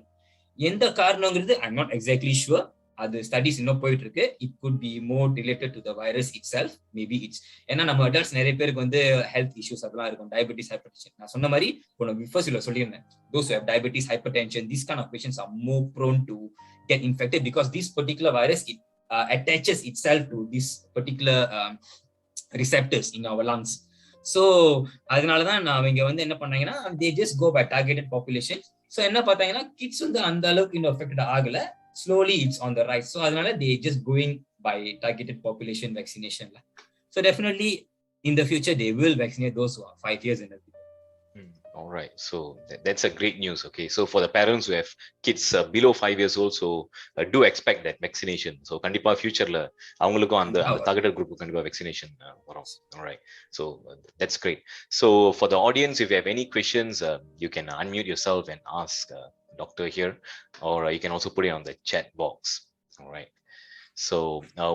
எந்த காரணங்கிறது I'm not exactly sure. அது ஸ்டடிஸ் இன்னும் போயிட்டு இருக்கு. It could be more related to the virus it self, maybe it's. ஏன்னா நம்ம அடல்ட்ஸ் நிறைய பேருக்கு வந்து ஹெல்த் இஷ்யூஸ் அதெல்லாம் இருக்கும், டயபெட்டிஸ், ஹைப்பர்டென்ஷன். நான் சொன்ன மாதிரி ஃபர்ஸ்ட் சொல்லியிருந்தேன், those who have diabetes, hypertension, these kind of patients are more prone to get infected because this particular virus it attaches itself to this particular receptors in our lungs. So அதனால தான் அவங்க வந்து என்ன பண்ணாங்கன்னா, they just go by targeted population. So என்ன பார்த்தாங்கன்னா, kids வந்து அந்த அளவுக்கு இன்னும் அஃபெக்டட் ஆகல, slowly it's on the rise. So adanaala they just going by targeted population vaccination. So definitely in the future they will vaccinate those who are 5 years and above. All right, so that's a great news. Okay, so for the parents who have kids below 5 years old, so do expect that vaccination. So kandipa future la avangalukku and the targeted group kandipa vaccination varum. All right, so that's great. So for the audience, if you have any questions, you can unmute yourself and ask doctor here, or you can also put it on the chat box. All right, so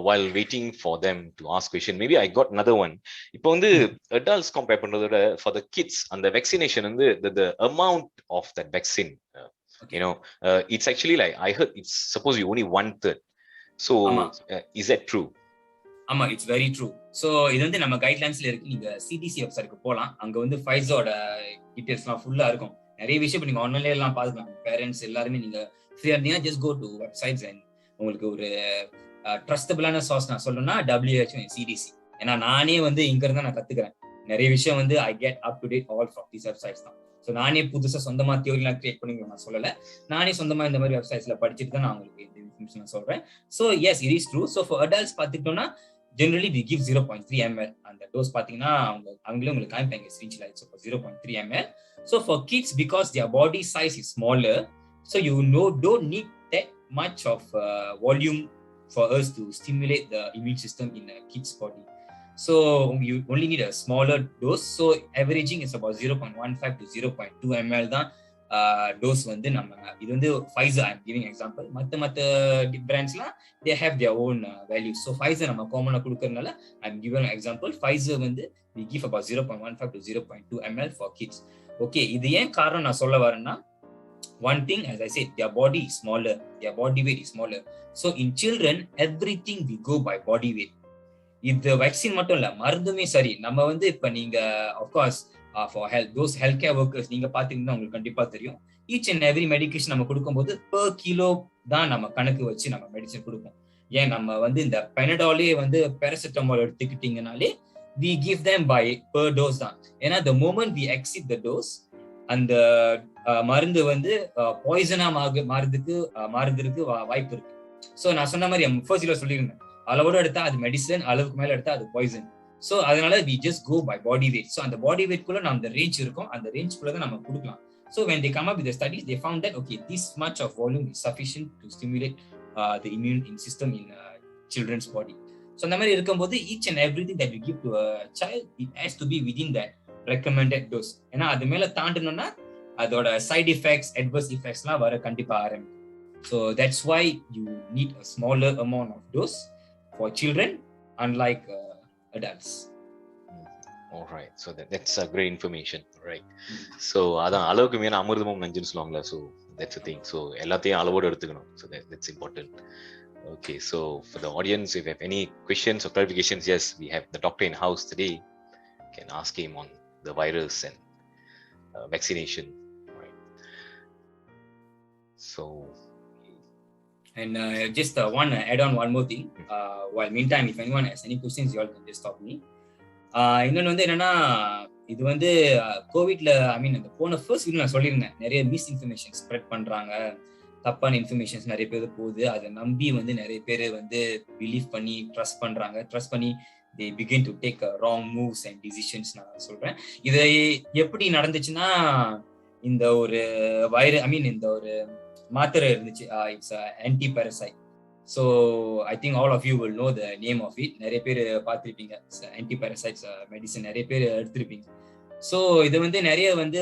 while waiting for them to ask question, maybe I got another one. இப்போ வந்து adults compare பண்றதோட for the kids and the vaccination and the amount of that vaccine, it's actually like I heard it's supposed to be only 1/3. So is that true? ஆமா, it's very true. So இது வந்து நம்ம கைட்லைன்ஸ்ல இருக்கு. நீங்க CDC வெப்சைட்க்கு போகலாம், அங்க வந்து ஃபைசரோட டீடைல்ஸ்லாம் ஃபுல்லா இருக்கும். நிறைய விஷயம் இப்போ நீங்க ஆன்லைன்ல எல்லாம் பார்க்கலாம். பேரண்ட்ஸ் எல்லாருமே நீங்க ஃப்ரீயா இருந்தீங்கன்னா just go to websites and உங்களுக்கு ஒரு ட்ரஸ்டபிளான சோர்ஸ் நான் சொல்லணும்னா WHO and CDC. ஏன்னா நானே வந்து இங்க இருந்தா நான் கத்துக்கிறேன் நிறைய விஷயம் வந்து I get up to date all from these websites தான். ஸோ நானே புதுசா சொந்தமா தியோரிலாம் கிரியேட் பண்ணி நான் சொல்லலை, நானே சொந்தமா இந்த மாதிரி வெப்சைட்ஸ்ல படிச்சுட்டு தான் நான் உங்களுக்கு இந்த இன்ஃபர்மேஷன் சொல்றேன். So yes, it is true. So for adults பார்த்துக்கிட்டோம்னா generally we give 0.3 ml. அந்த டோஸ் பாத்தீங்கன்னா அவங்களே உங்களுக்கு காமிப்பாங்க ஸ்கிரீன்ல. So 0.3 ml. So for kids, because their body size is smaller, so don't need that much of volume for us to stimulate the immune system in a kid's body. So you only need a smaller dose. So averaging is about 0.15 to 0.2 ml தான் dose வந்து நம்ம இது வந்து Pfizer I'm giving example. மத்த பிராண்ட்ஸ்லாம் they have their own values. So Pfizer நம்ம காமனா கொடுக்கறனால I'm giving an example. Pfizer வந்து we give about 0.15 to 0.2 ml for kids. Okay, இது ஏன் காரணம் நான் சொல்ல வரேன்னா, one thing as I said, their body is smaller, their body weight is smaller. So in children everything we go by body weight. இது vaccine மட்டும் இல்ல, மருந்துமே சரி. நம்ம வந்து இப்ப நீங்க of course for health those healthcare workers நீங்க பாத்தீங்கன்னா உங்களுக்கு கண்டிப்பா தெரியும், each and every medication நம்ம கொடுக்கும்போது per kilo தான் நம்ம கணக்கு வச்சு நம்ம மெடிசன் கொடுப்போம். ஏன் நம்ம வந்து இந்த பெனடாலே வந்து paracetamol எடுத்துக்கிட்டீங்கனாலே we give them by per dose தான். ஏன்னா the moment we exceed the dose, அந்த மருந்து வந்து பாய்சனா மாறுறதுக்கு வாய்ப்பு இருக்கு. ஸோ நான் சொன்ன மாதிரி ஃபர்ஸ்ட்ல சொல்லியிருந்தேன், அளவோட எடுத்தா அது மெடிசன், அளவுக்கு மேல எடுத்தா அது பாய்சன். ஸோ அதனால we just go by body weight. So அந்த பாடி weight குள்ள நம்ம அந்த ரேஞ்ச் இருக்கும், அந்த ரேஞ்ச் குள்ள தான் நம்ம கொடுக்கலாம். So when they come up with the studies, they found that okay, this much of volume is sufficient to stimulate the immune system in children's body. So அந்த மாதிரி இருக்கும்போது each and everything that we give to a child, it has to be within that recommended dose. ஏன்னா அது மேல தாண்டணும்னா அதோட side effects, adverse effects எல்லாம் வர கண்டிப்பா ஆரம்பிக்கும். So that's why you need a smaller amount of dose for children, unlike adults. All right, so that's a great information, right? So அதான் அளவுக்கு மேல அமிர்தமும் நஞ்சுன்னு சொல்லுவாங்கல்ல, so that's the thing. So எல்லாத்தையும் அளவோடு எடுத்துக்கணும், so that's important. Okay, so for the audience, if you have any questions or clarifications, yes, we have the doctor in house today. You can ask him on the virus and vaccination, right? So and just add on one more thing. While meantime, if anyone has any questions, you all can just stop me. இன்னொன்று வந்து என்னன்னா, இது வந்து கோவிட்ல அந்த போன first video நான் சொல்லியிருந்தேன், நிறைய மிஸ்இன்ஃபர்மேஷன் ஸ்ப்ரெட் பண்றாங்க, தப்பான இன்ஃபர்மேஷன்ஸ் நிறைய பேர் போகுது, அதை நம்பி வந்து நிறைய பேர் வந்து பிலீவ் பண்ணி ட்ரஸ்ட் பண்ணி they begin to take wrong moves and decisions. நான் சொல்றேன் இது எப்படி நடந்துச்சுன்னா, இந்த ஒரு இந்த ஒரு மாத்திரை இருந்துச்சு, it's anti parasite. So I think all of you will know the name of it. நிறைய பேர் பார்த்திருப்பீங்க, ஆன்டி பேரசைட்ஸ் மெடிசன் நிறைய பேர் எடுத்திருப்பீங்க. ஸோ இது வந்து நிறைய வந்து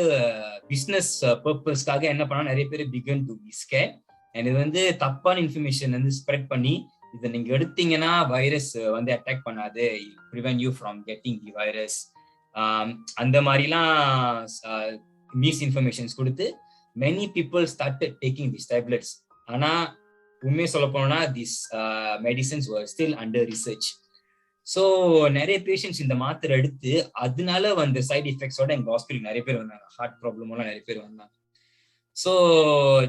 பிஸ்னஸ் பர்பஸ்க்காக என்ன பண்ணா, நிறைய பேர் began to be scared, and இது வந்து தப்பான இன்ஃபர்மேஷன் வந்து ஸ்ப்ரெட் பண்ணி, இதை நீங்க எடுத்தீங்கன்னா வைரஸ் வந்து அட்டாக் பண்ணாது, prevent you from getting the virus, அந்த மாதிரிலாம் மிஸ்இன்ஃபர்மேஷன்ஸ் கொடுத்து many people started taking these tablets. ஆனா உண்மையை சொல்ல போனோம்னா these medicines were still under research. So நிறைய பேஷண்ட்ஸ் இந்த மாத்திரை எடுத்து அதனால வந்த சைட் எஃபெக்ட்ஸோட எங்க ஹாஸ்பிட்டல் நிறைய பேர் வந்தாங்க, ஹார்ட் ப்ராப்ளம்லாம் நிறைய பேர் வந்தாங்க. So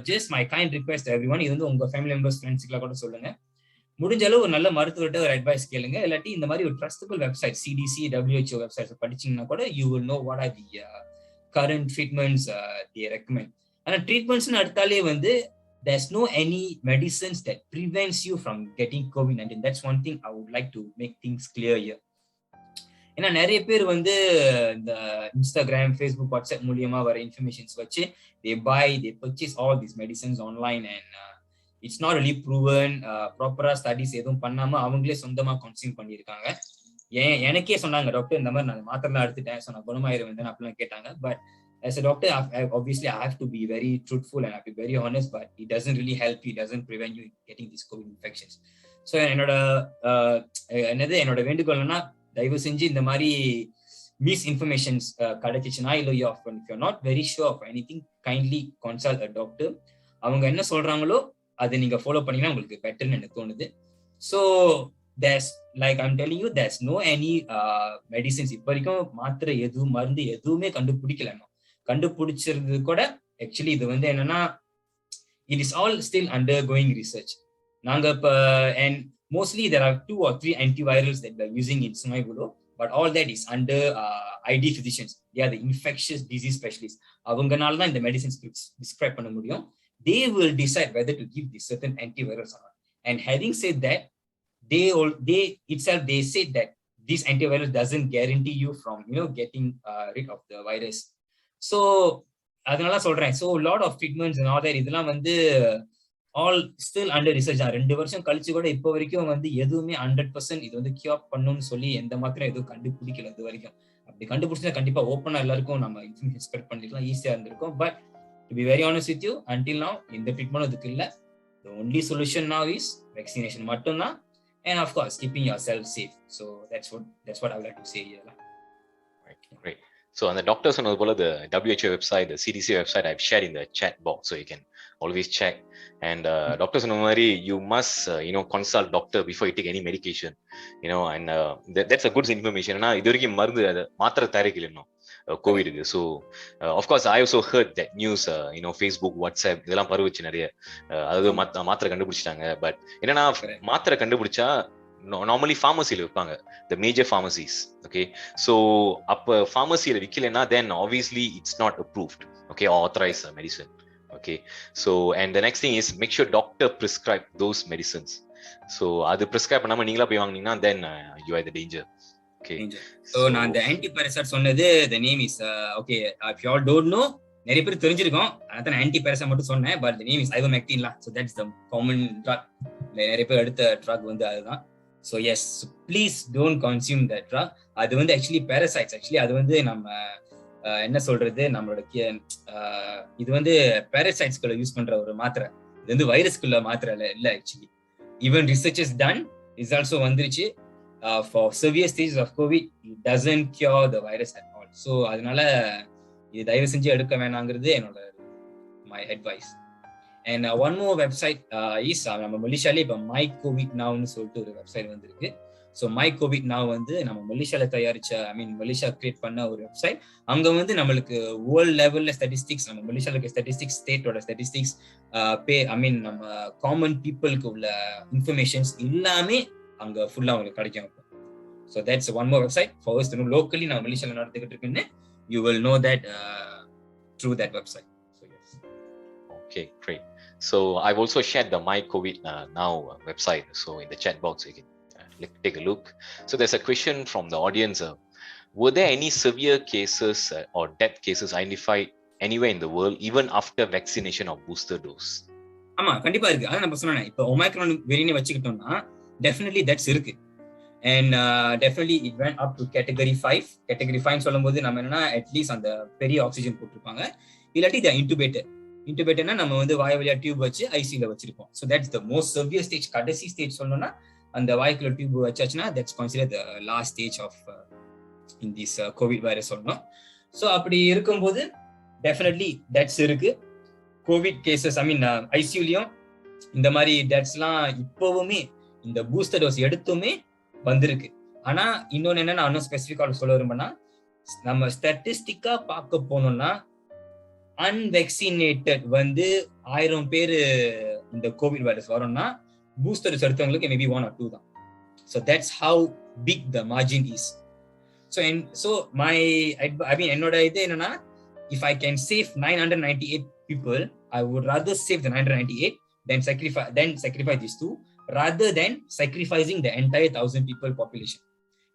just my kind request everyone, இது வந்து உங்க ஃபேமிலி மெம்பர்ஸ், ஃப்ரெண்ட்ஸ்க்குலாம் கூட சொல்லுங்க, முடிஞ்ச அளவு ஒரு நல்ல மருத்துவர்கிட்ட ஒரு அட்வைஸ் கேளுங்க. இல்லாட்டி இந்த மாதிரி ஒரு trustable website, CDC, WHO websites படிச்சீங்கன்னா கூட you will know what are the current treatments they recommend. ஆனா ட்ரீட்மெண்ட்ஸ்னு எடுத்தாலே வந்து there's no any medicines that prevents you from getting COVID-19. That's one thing I would like to make things clear here. ஏன்னா நிறைய பேர் வந்து இந்த Instagram, Facebook, WhatsApp மூலியமா வர இன்ஃபர்மேஷன்ஸ் வச்சு they purchase all these medicines online and it's not really proven. ப்ராப்பரா studies எதுவும் பண்ணாம அவங்களே சொந்தமா கன்சியூம் பண்ணியிருக்காங்க. எனக்கே சொன்னாங்க, டாக்டர் இந்த மாதிரி நான் மாத்திரலாம் எடுத்துட்டேன், ஸோ நான் குணமாயிருவேன் அப்படிலாம் கேட்டாங்க. But as a doctor, obviously I have to be very truthful and I have to be very honest, but it doesn't really help you, it doesn't prevent you getting these COVID infections. So என்னோட வேண்டுகோள்னா, தயவு செஞ்சு இந்த மாதிரி மிஸ்இன்ஃபர்மேஷன்ஸ் கிடைச்சிச்சுன்னா, இல்லை if you're not very sure of anything, kindly consult a doctor. அவங்க என்ன சொல்றாங்களோ அதை நீங்க ஃபாலோ பண்ணீங்கன்னா உங்களுக்கு பெட்டர்னு எனக்கு தோணுது. So there's like I'm telling you, there's no any medicines இப்போ வரைக்கும் மாத்திரை எதுவும் மருந்து எதுவுமே கண்டுபிடிச்சிருது கூட. ஆக்சுவலி இது வந்து என்னன்னா, it is all still undergoing research. நாங்க இப்ப and mostly there are 2 or 3 antivirals that we are using in Sungai Buloh, but all that is under ID physicians. They are the infectious disease specialists. அவங்கனால தான் இந்த medicines prescribe பண்ண முடியும். They will decide whether to give this certain antivirals or not. And having said that, they said that this antivirus doesn't guarantee you from getting rid of the virus. So அதனால சொல்றேன், so lot of treatments and all that இதெல்லாம் வந்து all still under research. 2 வருஷம் கழிச்சு கூட இப்போ வரைக்கும் வந்து எதுவுமே 100% இது வந்து கியூர் பண்ணணும்னு சொல்லி எந்த மாத்திரம் எதுவும் கண்டுபிடிக்கல இது வரைக்கும். அப்படி கண்டுபிடிச்சா கண்டிப்பா ஓப்பனா எல்லாருக்கும் நம்ம இன்ஃபர்மேஷன் ஸ்ப்ரெட் பண்ணிக்கலாம், ஈஸியா இருந்திருக்கும். But To be very honest with you, until now, in the treatment, the only solution now is vaccination. And of course, keeping yourself safe. So that's what I would like to say here. Right, great. So on the doctors and the WHO website, the CDC website, I've shared in the chat box, so you can always check. And doctors and you must consult doctor before you take any medication. And that's a good information. Na idu varaikum marundu maatra tharikilla no COVID. So of course I also heard that news. Facebook, WhatsApp இதெல்லாம் பரவுச்சு நிறைய. அதாவது மாத்திரை கண்டுபிடிச்சிட்டாங்க. But என்னன்னா மாத்திரை கண்டுபிடிச்சா normally pharmacy வைப்பாங்க, the major pharmacies. Okay, so அப்ப pharmacy விக்கலனா then obviously it's not approved, okay, or authorized medicine. Okay, so and the next thing is make sure doctor prescribe those medicines. So அது prescribe பண்ணாம நீங்களா போய் வாங்குனீங்கன்னா then you are in the danger. Okay, so நான் அந்த anti-parasite சொன்னது, the name is okay, if you all don't know, நிறைய பேர் தெரிஞ்சிருக்கும், அதான் anti-parasite மட்டும் சொன்னேன், but the name is ivermectin lah. So that's the common drug. நிறைய பேர் எடுத்த drug வந்து அதுதான். So yes, so please don't consume that drug. அது வந்து actually parasites, actually அது வந்து நம்ம என்ன சொல்றது, நம்மளோட இது வந்து parasitesக்குள்ள யூஸ் பண்ற ஒரு மாத்திரை. இது வந்து வைரஸ்க்குள்ள மாத்திரை இல்ல actually. Even research is done, results வந்துருச்சு. For severe stages of COVID, it doesn't cure the virus at all. So அதனால இது தயவு செஞ்சு எடுக்க வேணாங்கிறது என்னோட my advice. And one more website is நம்ம மலேசியால இப்ப My COVID Now னு சொல்லிட்டு ஒரு வெப்சைட் வந்திருக்கு. So My COVID Now வந்து நம்ம மலேசியால தயாரிச்ச, மலேசியா கிரியேட் பண்ண ஒரு வெப்சைட். அங்க வந்து நம்மளுக்கு வேர்ல்ட் லெவல்ல ஸ்டாட்டிஸ்டிக்ஸ், நம்ம மலேசியால இருக்க ஸ்டாட்டிஸ்டிக்ஸ், ஸ்டேட்டோட ஸ்டாட்டிஸ்டிக்ஸ், நம்ம காமன் பீப்புளுக்கு உள்ள இன்ஃபர்மேஷன்ஸ் எல்லாமே அங்க ஃபுல்லா உங்களுக்கு கிடைக்கும். So that's one more website for us to know locally நம்ம மலேசியால நடந்துகிட்டு இருக்குன்னு. You will know that through that website. So yes. Okay, great. So I've also shared the My COVID Now website. So in the chat box, you can take a look. So there's a question from the audience. Were there any severe cases or death cases identified anywhere in the world, even after vaccination or booster dose? ஆமா, கண்டிப்பா இருக்கு. அதான் நான் சொன்னேன், இப்போ Omicron variant வச்சுக்கிட்டோம்னா definitely that's இருக்கு. And definitely it went up to category 5. Category 5 சொல்லும்போது நம்ம என்னன்னா அட்லீஸ்ட் அந்த பெரிய ஆக்சிஜன் போட்டிருப்பாங்க, இல்லாட்டி the intubatorனா நம்ம வந்து வாய் வழியா டியூப் வச்சு ஐசியூல வச்சிருப்போம். So that's the most severe stage. கடைசி ஸ்டேஜ் சொல்லணும்னா அந்த வாய்க்குள்ள tube வச்சாச்சுன்னா that's considered the last stage of in this COVID virus சொல்லணும். So அப்படி இருக்கும்போது definitely that's இருக்கு. கோவிட் கேசஸ் ஐசியூலயும் இந்த மாதிரி டெத்ஸ்லாம் இப்பவுமே இந்த பூஸ்டர் டோஸ் எடுத்துமே வந்திருக்கு. ஆனா இன்னொன்னு என்ன, நான் இன்னும் ஸ்பெசிஃபிக்கா சொல்ல விரும்புனா, நம்ம ஸ்டாட்டிஸ்டிக்கா பார்க்க போனோம்னா அன்வேக்சினேட்டட் வந்து 1000 பேரு இந்த கோவிட் வைரஸ் வரும்னா பூஸ்டர் டோஸ் எடுத்தவங்களுக்கு மேபி 1 or 2 தான். So that's how big the margin is. So my என்னோட இது என்னன்னா, if I can save 998 people, I would rather save the 998 than sacrifice these 2, rather than sacrificing the entire 1000 people population.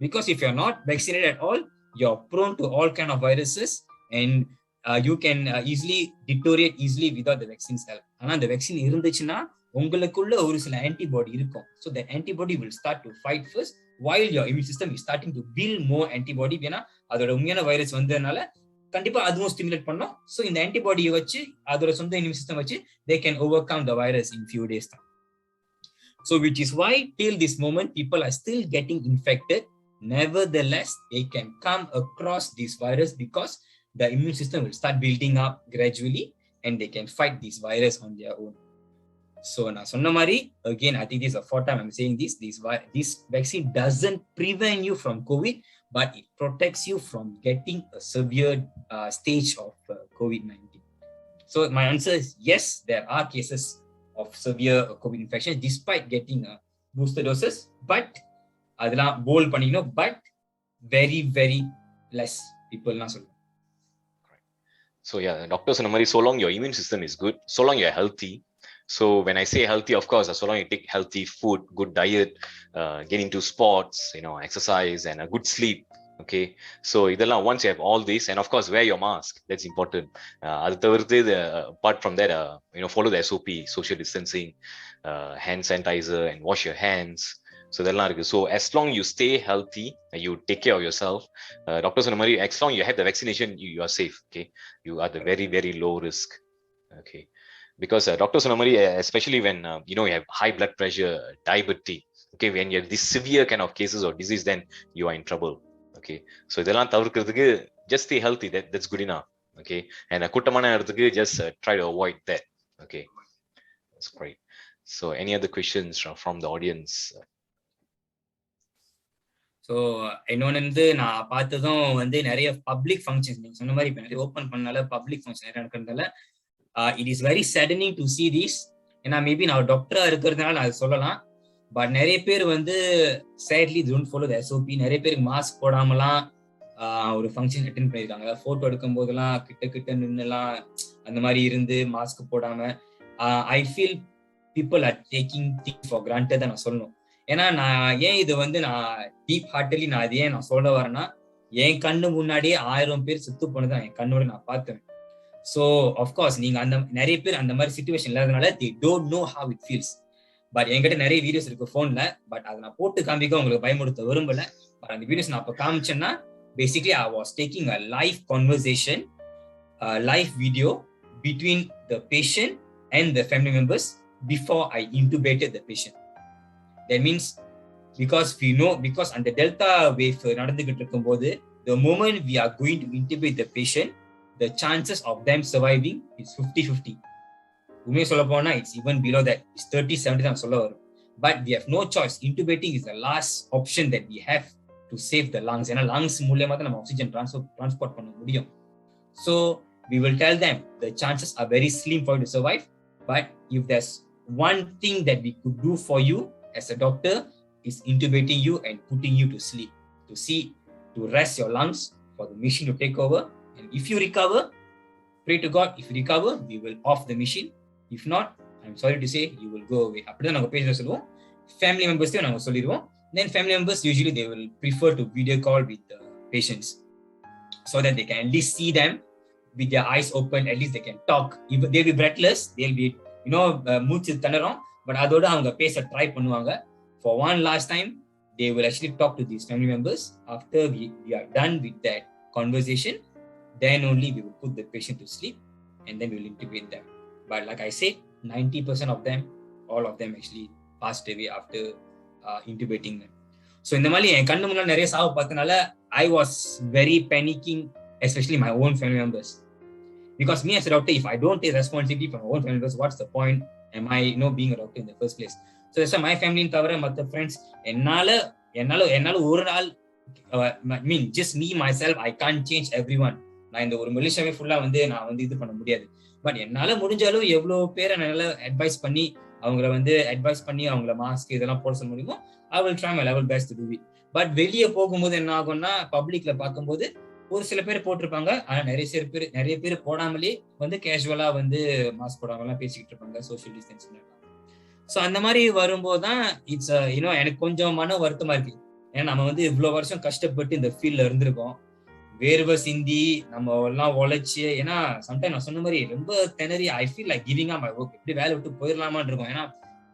Because if you're not vaccinated at all, you're prone to all kind of viruses, and you can easily deteriorate easily without the vaccine's help. ஆனா அந்த vaccine இருந்துச்சுன்னா உங்களுக்குள்ள ஒரு சில antibody இருக்கும். So that antibody will start to fight first, while your immune system is starting to build more antibody. ஏன்னா அதோட உண்மையான வைரஸ் வந்ததுனால கண்டிப்பா அதுவும் ஸ்டிமுலேட் பண்ணும். ஸோ இந்த ஆன்டிபாடியை வச்சு அதோட சொந்த இம்யூன் சிஸ்டம் வச்சு they can overcome the virus in few days time. So which is why till this moment people are still getting infected. Nevertheless, they can come across this virus because the immune system will start building up gradually and they can fight this virus on their own. So நான் சொன்ன மாதிரி, again I think this is the fourth time I'm saying this vaccine doesn't prevent you from COVID, but it protects you from getting a severe stage of COVID-19. So my answer is yes, there are cases of severe COVID infection despite getting booster doses, but அதெல்லாம் bolt பண்ணிக்கணும், but very very less people நான் சொல்லுவேன். So yeah, doctors சொன்ன மாதிரி, so long your immune system is good, so long you're healthy. So when I say healthy, of course, so long you take healthy food, good diet, get into sports, exercise and a good sleep. Okay, so இதெல்லாம் once you have all this, and of course wear your mask, that's important. அது தவிர்த்து apart from that, follow the SOP, social distancing, hand sanitizer and wash your hands. So இதெல்லாம் இருக்கு. So as long you stay healthy, you take care of yourself, doctors சொன்ன மாதிரி, as long you have the vaccination, you are safe. Okay, you are the very very low risk. Okay. Because doctor சொன்ன மாதிரி especially when you have high blood pressure, diabetes, okay, when you have this severe kind of cases or disease, then you are in trouble. Okay, so இதெல்லாம் தவிர்க்கிறதுக்கு just stay healthy, that's good enough. Okay, and கூட்டமான இடத்துக்கு just try to avoid that. Okay, that's great. So any other questions from the audience? So இன்னொன்று வந்து நான் பார்த்ததும் வந்து நிறைய பப்ளிக் ஃபங்க்ஷன்ஸ் நீங்கள் சொன்ன மாதிரி இப்போ நிறைய ஓப்பன் பண்ணால பப்ளிக் ஃபங்க்ஷன் நிறைய நடக்கிறதுனால it is very saddening to see this. ஏன்னா மேபி நான் டாக்டரா இருக்கிறதுனால நான் அது சொல்லலாம். பட் நிறைய பேர் வந்து sadly don't follow the SOP. நிறைய பேருக்கு மாஸ்க் போடாமலாம் ஒரு ஃபங்க்ஷன் அட்டென்ட் பண்ணியிருக்காங்க. ஃபோட்டோ எடுக்கும் போதெல்லாம் கிட்ட கிட்ட நின்றுலாம் அந்த மாதிரி இருந்து மாஸ்க் போடாம. I feel people are taking thing for granted தான் நான் சொல்லணும். ஏன்னா நான் ஏன் இது வந்து நான் டீப் ஹார்ட்லி நான் அது ஏன் நான் சொல்ல வரேன்னா, என் கண்ணு முன்னாடியே 1000 பேர் செத்து போனதான் என் கண்ணோட நான் பார்த்தேன். ஸோ அஃப்கோர்ஸ் நீங்க அந்த நிறைய பேர் அந்த மாதிரி சிச்சுவேஷன் இல்லாதனால they don't know how it feels. But என்கிட்ட நிறைய வீடியோஸ் இருக்கு போன்ல. பட் அதை நான் போட்டு காமிக்க உங்களுக்கு பயமுறுத்த விரும்பல. பட் அந்த வீடியோஸ் நான் அப்ப காமிச்சேன்னா basically I was taking a live conversation, a live video between the patient and the family members before I intubated the patient. That means because we know, because அந்த டெல்டா வேவ் நடந்துகிட்டு இருக்கும்போது the moment we are going to intubate the patient, the chances of them surviving is 50-50. உண்மையை சொல்ல போனா it's even below that. It's 30-70 தான் சொல்ல வரும். But we have no choice. Intubating is the last option that we have to save the lungs. ஏன்னா lungs மூலமா தான் நம்ம ஆக்சிஜன் transport பண்ண முடியும். So we will tell them the chances are very slim for you to survive. But if there's one thing that we could do for you as a doctor is intubating you and putting you to sleep, to rest your lungs for the machine to take over. And if you recover, pray to God, if you recover, we will off the machine. If not, I'm sorry to say, you will go away. அப்படிதான் நாங்க பேச சொல்லுவோம். Family மெம்பர்ஸ்டையும் நாங்க சொல்லிடுவோம். Then family members usually they will prefer to video call with the patients so that they can at least see them with their eyes open. At least they can talk. They'll be breathless. They'll be மூச்சு திணறும். But அதோட அவங்க பேச try பண்ணுவாங்க. For one last time, they will actually talk to these family members. After we are done with that conversation, then only we will put the patient to sleep and then we will intubate them. But like I said, 90% of them, all of them actually passed away after intubating them. So in the Mali, I can't remember நிறைய சாவு பார்த்தனால I was very panicking, especially my own family members. Because me as a doctor, if I don't take responsibility for my own family members, what's the point? Am I being a doctor in the first place? So that's why my family தவிர மற்ற friends என்னால ஒரு நாள் I mean just me myself, I can't change everyone. நான் இந்த ஒரு மலேசியாவே ஃபுல்லா வந்து நான் வந்து இது பண்ண முடியாது. பட் என்னால முடிஞ்சாலும் எவ்வளவு பேரை என்னால அட்வைஸ் பண்ணி அவங்கள மாஸ்க் இதெல்லாம் போட சொல்ல முடியுமோ I will try my level best to do it. But வெளியே போகும்போது என்ன ஆகும்னா, பப்ளிக்ல பார்க்கும்போது ஒரு சில பேர் போட்டிருப்பாங்க, ஆனா நிறைய பேர் போடாமலே வந்து கேஷுவலா வந்து மாஸ்க் போடாமலாம் பேசிக்கிட்டு இருப்பாங்க, சோஷியல் டிஸ்டன்சிங். ஸோ அந்த மாதிரி வரும்போது தான் இட்ஸ் எனக்கு கொஞ்சம் மன வருத்தமா இருக்கு. ஏன்னா நம்ம வந்து இவ்வளவு வருஷம் கஷ்டப்பட்டு இந்த ஃபீல்ட்ல இருந்திருக்கோம், வேர்வை சிந்தி நம்ம எல்லாம் உழைச்சு. ஏன்னா சம்டைம் நான் சொன்ன மாதிரி ரொம்ப திணறி I feel like giving up my work, எப்படி வேலை விட்டு போயிடலாமான்னு இருக்கும். ஏன்னா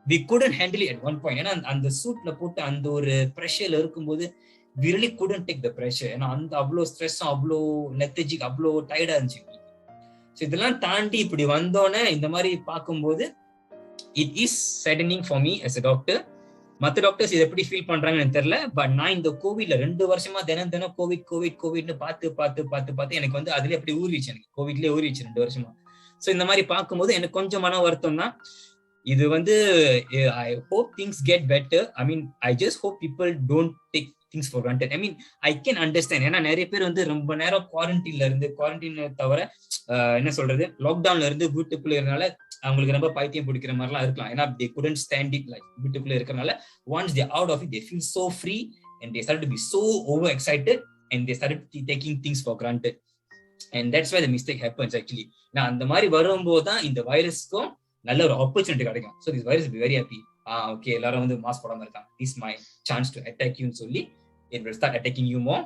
we couldn't handle it at one point. ஏன்னா அந்த சூட்ல போட்டு அந்த ஒரு ப்ரெஷர்ல இருக்கும்போது we really couldn't take the pressure. ஏன்னா அந்த அவ்வளோ ஸ்ட்ரெஸ்ஸும் அவ்வளோ லெத்தஜிக் அவ்வளோ டயர்டா இருந்துச்சு. ஸோ இதெல்லாம் தாண்டி இப்படி வந்தோன்னே இந்த மாதிரி பார்க்கும்போது it is saddening for me as a doctor. மற்ற டாக்டர்ஸ் இதை எப்படி ஃபீல் பண்றாங்கன்னு தெரியல. பட் நான் இந்த கோவிட்ல 2 வருஷமா தினம் கோவிட்னு பார்த்து எனக்கு வந்து அதுல எப்படி ஊறிச்சு, எனக்கு கோவிட்லயே ஊறிச்சு 2 வருஷமா. ஸோ இந்த மாதிரி பார்க்கும்போது எனக்கு கொஞ்சம் மன வருத்தம் தான். இது வந்து I hope things get better. I mean I just hope people don't take things for granted. I mean I can understand. ஏன்னா நிறைய பேர் வந்து ரொம்ப நேரம் குவாரண்டைன் தவிர என்ன சொல்றது லாக்டவுன்ல இருந்து வீட்டுக்குள்ள இருந்தனால அவங்களுக்கு ரொம்ப பைத்தியம் பிடிக்கிற மாதிரிலாம் இருக்கலாம். ஏன்னா they couldn't stand it, like வீட்டுக்குள்ள இருக்கறனால once they out of it they feel so free and they started to be so over excited and they started taking things for granted, and that's why the mistake happens actually. நான் அந்த மாதிரி வரும்போது தான் இந்த வைரஸ்க்கும் நல்ல ஒரு opportunity கிடைக்கும். So this virus will be very happy. Okay, எல்லாரும் வந்து மாஸ்க் போடாம இருக்காங்க, this is my chance to attack you ன்னு சொல்லி it will start attacking you more.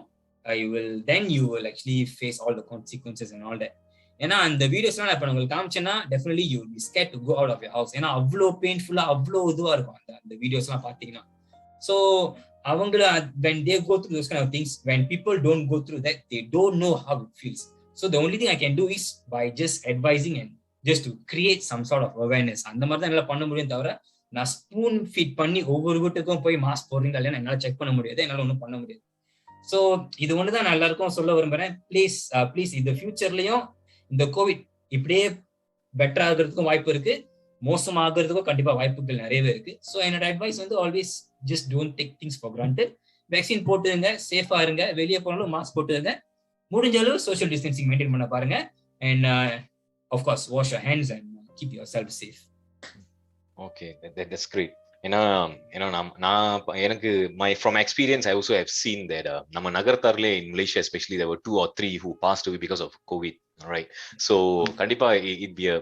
You will actually face all the consequences and all that. ஏன்னா அந்த வீடியோஸ்லாம் இப்ப உங்களுக்கு காமிச்சேன்னா definitely you will be scared to go out of your house. ஏன்னா அவ்வளோ பெயின்ஃபுல்லா அவ்வளோ இதுவா இருக்கும் அந்த வீடியோஸ்லாம் பார்த்தீங்கன்னா. ஸோ அவங்கள when they go through those kind of things, when people don't go through that, they don't know how it feels. So the only thing I can do is by just advising and just to create some sort of awareness. அந்த மாதிரி தான் என்னால பண்ண முடியும் தவிர நான் spoon feet பண்ணி ஒவ்வொரு வீட்டுக்கும் போய் மாஸ்க் போடுறீங்க இல்லையா என்னால செக் பண்ண முடியாது, என்னால ஒன்றும் பண்ண முடியாது. ஸோ இது ஒன்று தான் நான் எல்லாருக்கும் சொல்ல விரும்புறேன். ப்ளீஸ் இந்த ஃபியூச்சர்லயும் இந்த கோவிட் இப்படியே பெட்டர் ஆகுறதுக்கும் வாய்ப்பு இருக்கு, மோசமாகிறதுக்கும் கண்டிப்பா வாய்ப்புகள் நிறையவே இருக்கு. ஸோ என்னோட அட்வைஸ் வந்து always just don't take things for granted. Vaccine போட்டுருங்க, சேஃபா இருங்க, வெளியே போனாலும் மாஸ்க் போட்டுருங்க, முடிஞ்ச அளவு சோஷியல் டிஸ்டன்சிங் மெயின்டைன் பண்ண பாருங்க. And of course wash your hands and keep yourself safe. Okay, that's great. நான் எனக்கு from experience I also have seen that நம்ம நகரத்தார்லே in Malaysia especially there were 2 or 3 who passed away because of COVID, right? So கண்டிப்பா it be a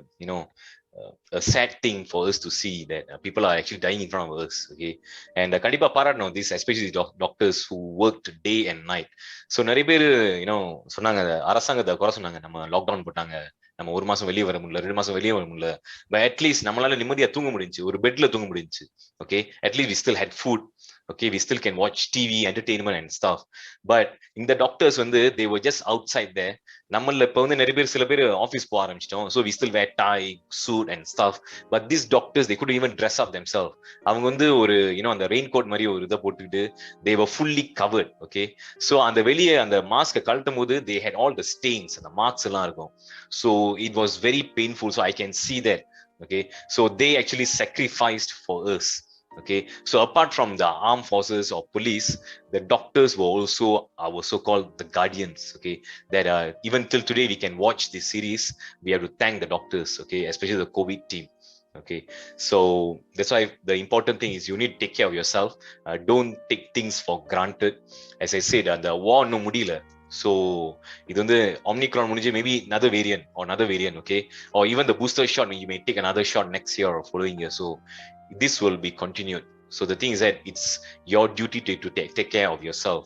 a sad thing for us to see that people are actually dying in front of us, okay? And கண்டிப்பா பாராட்டணும் this especially doctors who worked day and night. So நிறைய பேர் சொன்னாங்க அரசாங்கத்தை குறை சொன்னாங்க, நம்ம லாக்டவுன் போட்டாங்க, நம்ம 1 மாசம் வெளியே வர முடியல, 2 மாசம் வெளியே வர முடியல, பட் அட்லீஸ்ட் நம்மளால நிம்மதியா தூங்க முடிஞ்சு, ஒரு பெட்ல தூங்க முடிஞ்சு, okay? At least we still had food, okay? We still can watch TV, entertainment and stuff. But இந்த டாக்டர்ஸ் வந்து they were just outside there. நம்மள இப்ப வந்து நிறைய பேர் சில பேர் ஆஃபீஸ் போக ஆரம்பிச்சிட்டோம், so we still wear tie, suit and stuff. But these doctors they couldn't even dress up themselves. அவங்க வந்து ஒரு அந்த ரெயின் கோட் மாதிரி ஒரு இதை போட்டுக்கிட்டு they were fully covered, okay? So அந்த வெளியே அந்த மாஸ்கை கழட்டும் போது they had all the stains, அந்த மார்க்ஸ் எல்லாம் இருக்கும். So it was very painful, so I can see that, okay? So they actually sacrificed for us, okay? So apart from the armed forces or police, the doctors were also our so-called the guardians, okay? That even till today we can watch this series, we have to thank the doctors, okay? Especially the COVID team, okay? So that's why the important thing is you need to take care of yourself. Don't take things for granted. As I said, the war no mudila. So இது வந்து Omicron முடிஞ்சு maybe another variant, okay? Or even the booster shot, you may take another shot next year or following year. So this will be continued. So the thing is that it's your duty to take care of yourself,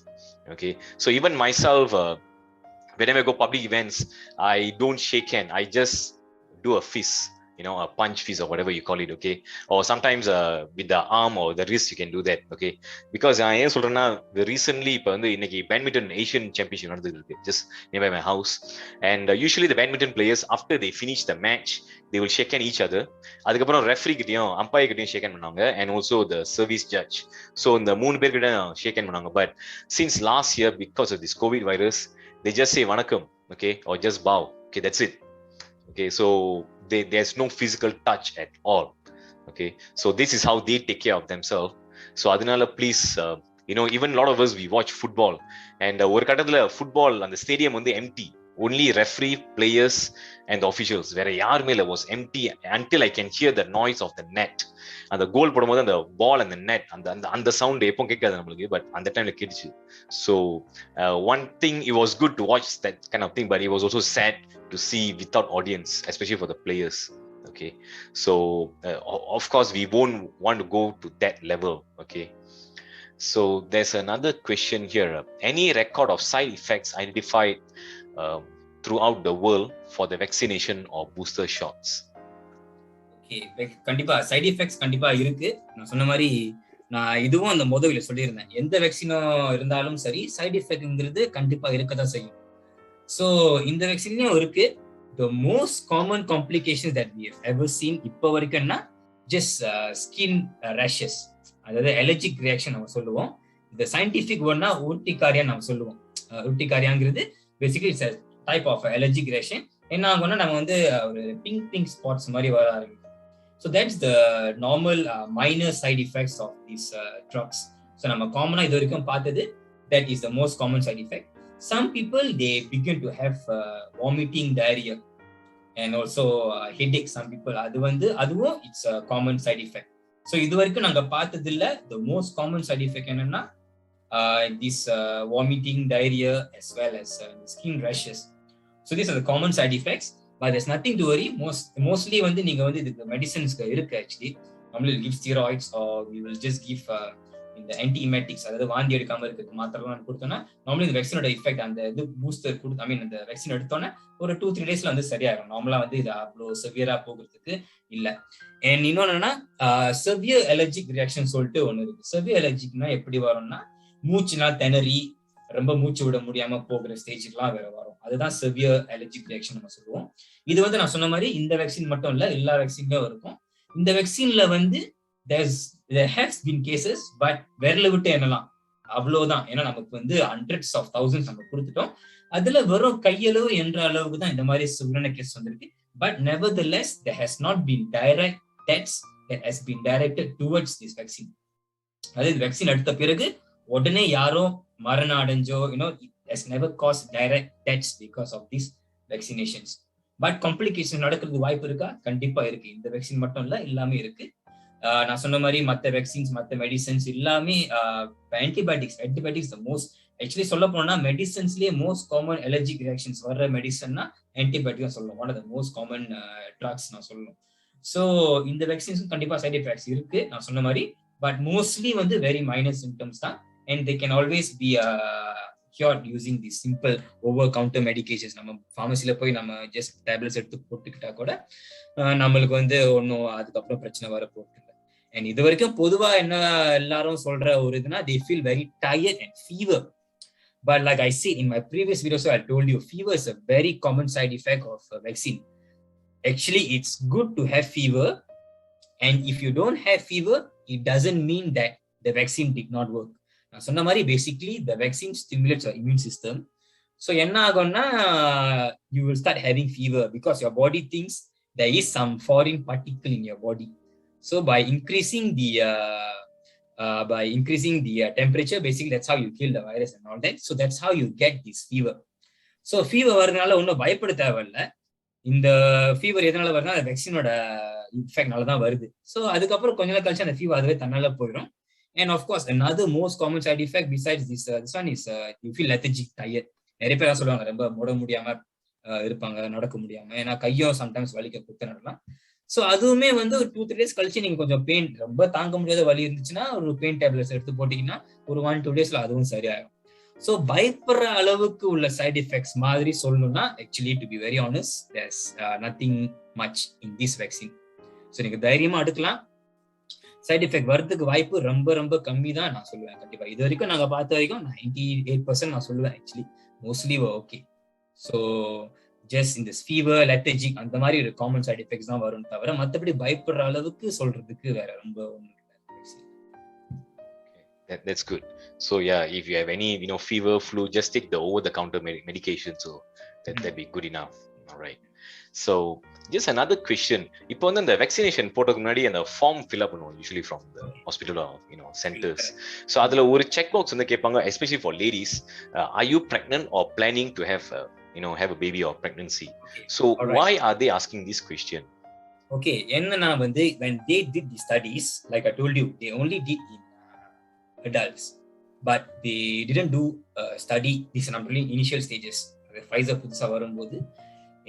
okay? So even myself, whenever I go public events, I don't shake hand, I just do a fist, a punch fist or whatever you call it, okay? Or sometimes with the arm or the wrist you can do that, okay? Because ஏன் சொல்றேன்னா recently இப்போ வந்து இன்னைக்கு badminton Asian championship நடந்துட்டு இருக்கு just nearby my house, and usually the badminton players after they finish the match they will shake hand each other. அதுக்கப்புறம் referee கிட்டயும் umpire கிட்டயும் ஷேக் ஹேண்ட் பண்ணுவாங்க, and also the service judge. So இந்த 3 பேர் கிட்ட ஷேக் hand பண்ணுவாங்க. But since last year because of this COVID virus they just say வணக்கம், okay? Or just bow, okay? That's it, okay? So there's no physical touch at all, okay? So this is how they take care of themselves. So adinala please even a lot of us we watch football, and ஒரு கட்டத்துல football அந்த stadium வந்து empty, only referee, players and the officials, வேற யாருமே இல்ல, was empty until I can hear the noise of the net. அந்த கோல் போடும்போது அந்த பால் அந்த நெட் அந்த சவுண்ட் எப்போ கேட்காது நம்மளுக்கு, பட் அந்த டைம்ல கேட்டுச்சு. So one thing, it was good to watch that kind of thing, but it was also sad to see without audience, especially for the players, okay? So of course we won't want to go to that level, okay? So there's another question here. Any record of side effects identified throughout the world for the vaccination or booster shots? கண்டிப்பா side effects கண்டிப்பா இருக்கு. நான் சொன்ன மாதிரி நான் இதுவும் அந்த முதல்ல சொல்லியிருந்தேன், எந்த வேக்சினும் இருந்தாலும் சரி சைடு எஃபெக்ட்ங்கிறது கண்டிப்பா இருக்கதான் செய்யும். ஸோ இந்த வேக்சின்லயும் இருக்கு. The most common complications that we have ever seen இப்போ வரைக்கும்னா just skin rashes, அதாவது allergic reaction நம்ம சொல்லுவோம். இந்த சயின்டிபிக் வேர்ட்னா ஊர்டிகாரியா நம்ம சொல்லுவோம். ஊர்டிகாரியாங்கிறது basically it's a type of allergic reaction. என்ன ஆகும்னா நம்ம வந்து ஒரு பிங்க் ஸ்பாட்ஸ் மாதிரி வர ஆரம்பிக்கும். So that's the normal minor side effects of these drugs. So நம்ம காமனா இது வரைக்கும் பார்த்தது that is the most common side effect. Some people they begin to have vomiting, diarrhea and also headache. Some people அதுவும் it's a common side effect. So இது வரைக்கும் நாங்க பார்த்தது இல்ல the most common side effect என்னன்னா this vomiting, diarrhea as well as skin rashes. So these are the common side effects, but there's nothing to worry. Mostly வந்து நீங்க வந்து இதுக்கு மெடிசன்ஸ் இருக்கு. actually normally we'll give steroids or we will just give இந்த antiemetics, அதாவது வாந்தி எடுக்காம இருக்கிறதுக்கு மாத்திரம் கொடுத்தோம்னா நார்மலி இந்த வேக்சினோட எஃபெக்ட் அந்த இது பூஸ்டர் ஐ மீன் அந்த வேக்சின் எடுத்தோன்னே ஒரு 2-3 டேஸ்ல வந்து சரியாயிடும். நார்மலா வந்து இது அவ்வளோ செவியரா போகிறதுக்கு இல்ல. அண்ட் இன்னொன்னா செவியர் அலர்ஜிக் ரியாக்ஷன் சொல்லிட்டு ஒண்ணு இருக்கு. செவியர் அலர்ஜிக்னா எப்படி வரும்னா மூச்சுனா திணறி ரொம்ப மூச்சு விட முடியாம போகிற ஸ்டேஜ்லாம் வேற வரும். அதுதான் செவியர் அலர்ஜிக் ரியாக்ஷன் நம்ம சொல்லுவோம். இது வந்து நான் சொன்ன மாதிரி இந்த வேக்சின் மட்டும் இல்ல, எல்லா வேக்சின்லயும் இருக்கும். இந்த வேக்சின்ல வந்து there has been cases, but விரல விட்டு எண்ணலாம், அவ்வளவுதான். ஏன்னா நமக்கு வந்து hundreds of thousands நம்ம கொடுத்துட்டோம். அதுல வெறும் கையளவு என்ற அளவுக்கு தான் இந்த மாதிரி சிவியரான கேஸ் வந்திருக்கு. But nevertheless there has not been direct deaths that has been directed towards this vaccine. அதாவது வேக்சின் எடுத்த பிறகு உடனே யாரும் மரணம் அடைஞ்சோ, it has never caused direct deaths because of these vaccinations. But complication நடக்கிறது வாய்ப்பு இருக்கா? கண்டிப்பா இருக்கு. இந்த வேக்சின் மட்டும் இல்ல, எல்லாமே இருக்கு. நான் சொன்ன மாதிரி மற்ற வேக்சின்ஸ், மற்ற மெடிசன்ஸ் எல்லாமே ஆன்டிபயோட்டிக்ஸ் த மோஸ்ட், ஆக்சுவலி சொல்ல போனா மெடிசன்ஸ்லயே மோஸ்ட் காமன் அலர்ஜிக் ரியாக்ஷன்ஸ் வர்ற மெடிசன்னா ஆன்டிபயோட்டிக் சொல்லணும். One of the most common drugs நான் சொல்லணும். ஸோ இந்த வேக்சின்ஸும் கண்டிப்பா சைட் எஃபெக்ட்ஸ் இருக்கு நான் சொன்ன மாதிரி. பட் மோஸ்ட்லி வந்து வெரி மைனர் சிம்டம்ஸ் தான். And they can always be cured using these simple over counter medications. நம்ம ஃபார்மசில போய் நம்ம ஜஸ்ட் டேப்லெட்ஸ் எடுத்து போட்டுக்கிட்டா கூட நம்மளுக்கு வந்து ஒன்றும் அதுக்கப்புறம் பிரச்சனை வர போகுது. அண்ட் இது வரைக்கும் பொதுவா என்ன எல்லாரும் சொல்ற ஒரு இதுனா, they feel very tired and fever. But like I said in my previous video, so I told you, fever is a very common side effect of a vaccine. Actually, it's good to have fever, and if you don't have fever, it doesn't mean that the vaccine did not work. நான் சொன்ன மாதிரி basically the vaccine stimulates your immune system. So என்ன ஆகும்னா, you will start having fever because your body thinks there is some foreign particle in your body. So by increasing the temperature, basically that's how you kill the virus and all that. So that's how you get this fever. So fever வரதுனால ஒன்றும் பயப்பட தேவையில்லை. இந்த fever எதனால வருதுன்னா, அந்த வேக்சினோட இன்ஃபெக்ட்னால தான் வருது. ஸோ அதுக்கப்புறம் கொஞ்ச நாள் கழிச்சு அந்த ஃபீவர் அதுவே தன்னால போயிடும். And of course, another most common side effect besides this one is you feel lethargic, tired. நிறைய பேர் சொல்லுவாங்க ரொம்ப முட முடியாம இருப்பாங்க, நடக்க முடியாம, ஏன்னா கையும் சம்டைம்ஸ் வலிக்க குத்த நடலாம். ஸோ அதுவுமே வந்து ஒரு 2-3 days கழிச்சு நீங்க கொஞ்சம் பெயின், ரொம்ப தாங்க முடியாத வலி இருந்துச்சுன்னா ஒரு பெயின் டேப்லெட்ஸ் எடுத்து போட்டீங்கன்னா ஒரு 1-2 daysல அதுவும் சரியாயிடும். ஸோ பயப்படுற அளவுக்கு உள்ள சைட் எஃபெக்ட்ஸ் மாதிரி சொல்லணும்னா, actually to be very honest, there's nothing much in this vaccine. So நீங்க தைரியமா எடுக்கலாம். சைட் எஃபெக்ட் வரதுக்கு வாய்ப்பு ரொம்ப ரொம்ப கம்மி தான் நான் சொல்லுவேன். கண்டிப்பா இது வரைக்கும் நாங்க பார்த்த வரைக்கும் 98% நான் சொல்லுவேன் actually mostly okay. So just இந்த ஃபீவர், லெத்தர்ஜிக் அந்த மாதிரி ஒரு காமன் சைட் எஃபெக்ட்ஸ் தான் வரும் தவிர மற்றபடி பயப்படுற அளவுக்கு சொல்றதுக்கு வேற ரொம்ப ஒன்றும் இல்லை. That's good. So yeah, if you have any fever, flu, just take the over the counter medication, so that'd be good enough. All right. So just another question. இப்போ வந்து இந்த vaccination போட்டதுக்கு முன்னாடி அந்த ஃபார்ம் ஃபில் அப் பண்ணுவோம் usually from the hospital or centers. So அதுல ஒரு check box வந்து கேட்பாங்க, especially for ladies, are you pregnant or planning to have have a baby or pregnancy? So why are they asking this question? Okay, என்னன்னா வந்து when they did the studies, like I told you, they only did in adults, but they didn't do study this in initial stages. Pfizer புதுசா வரும்போது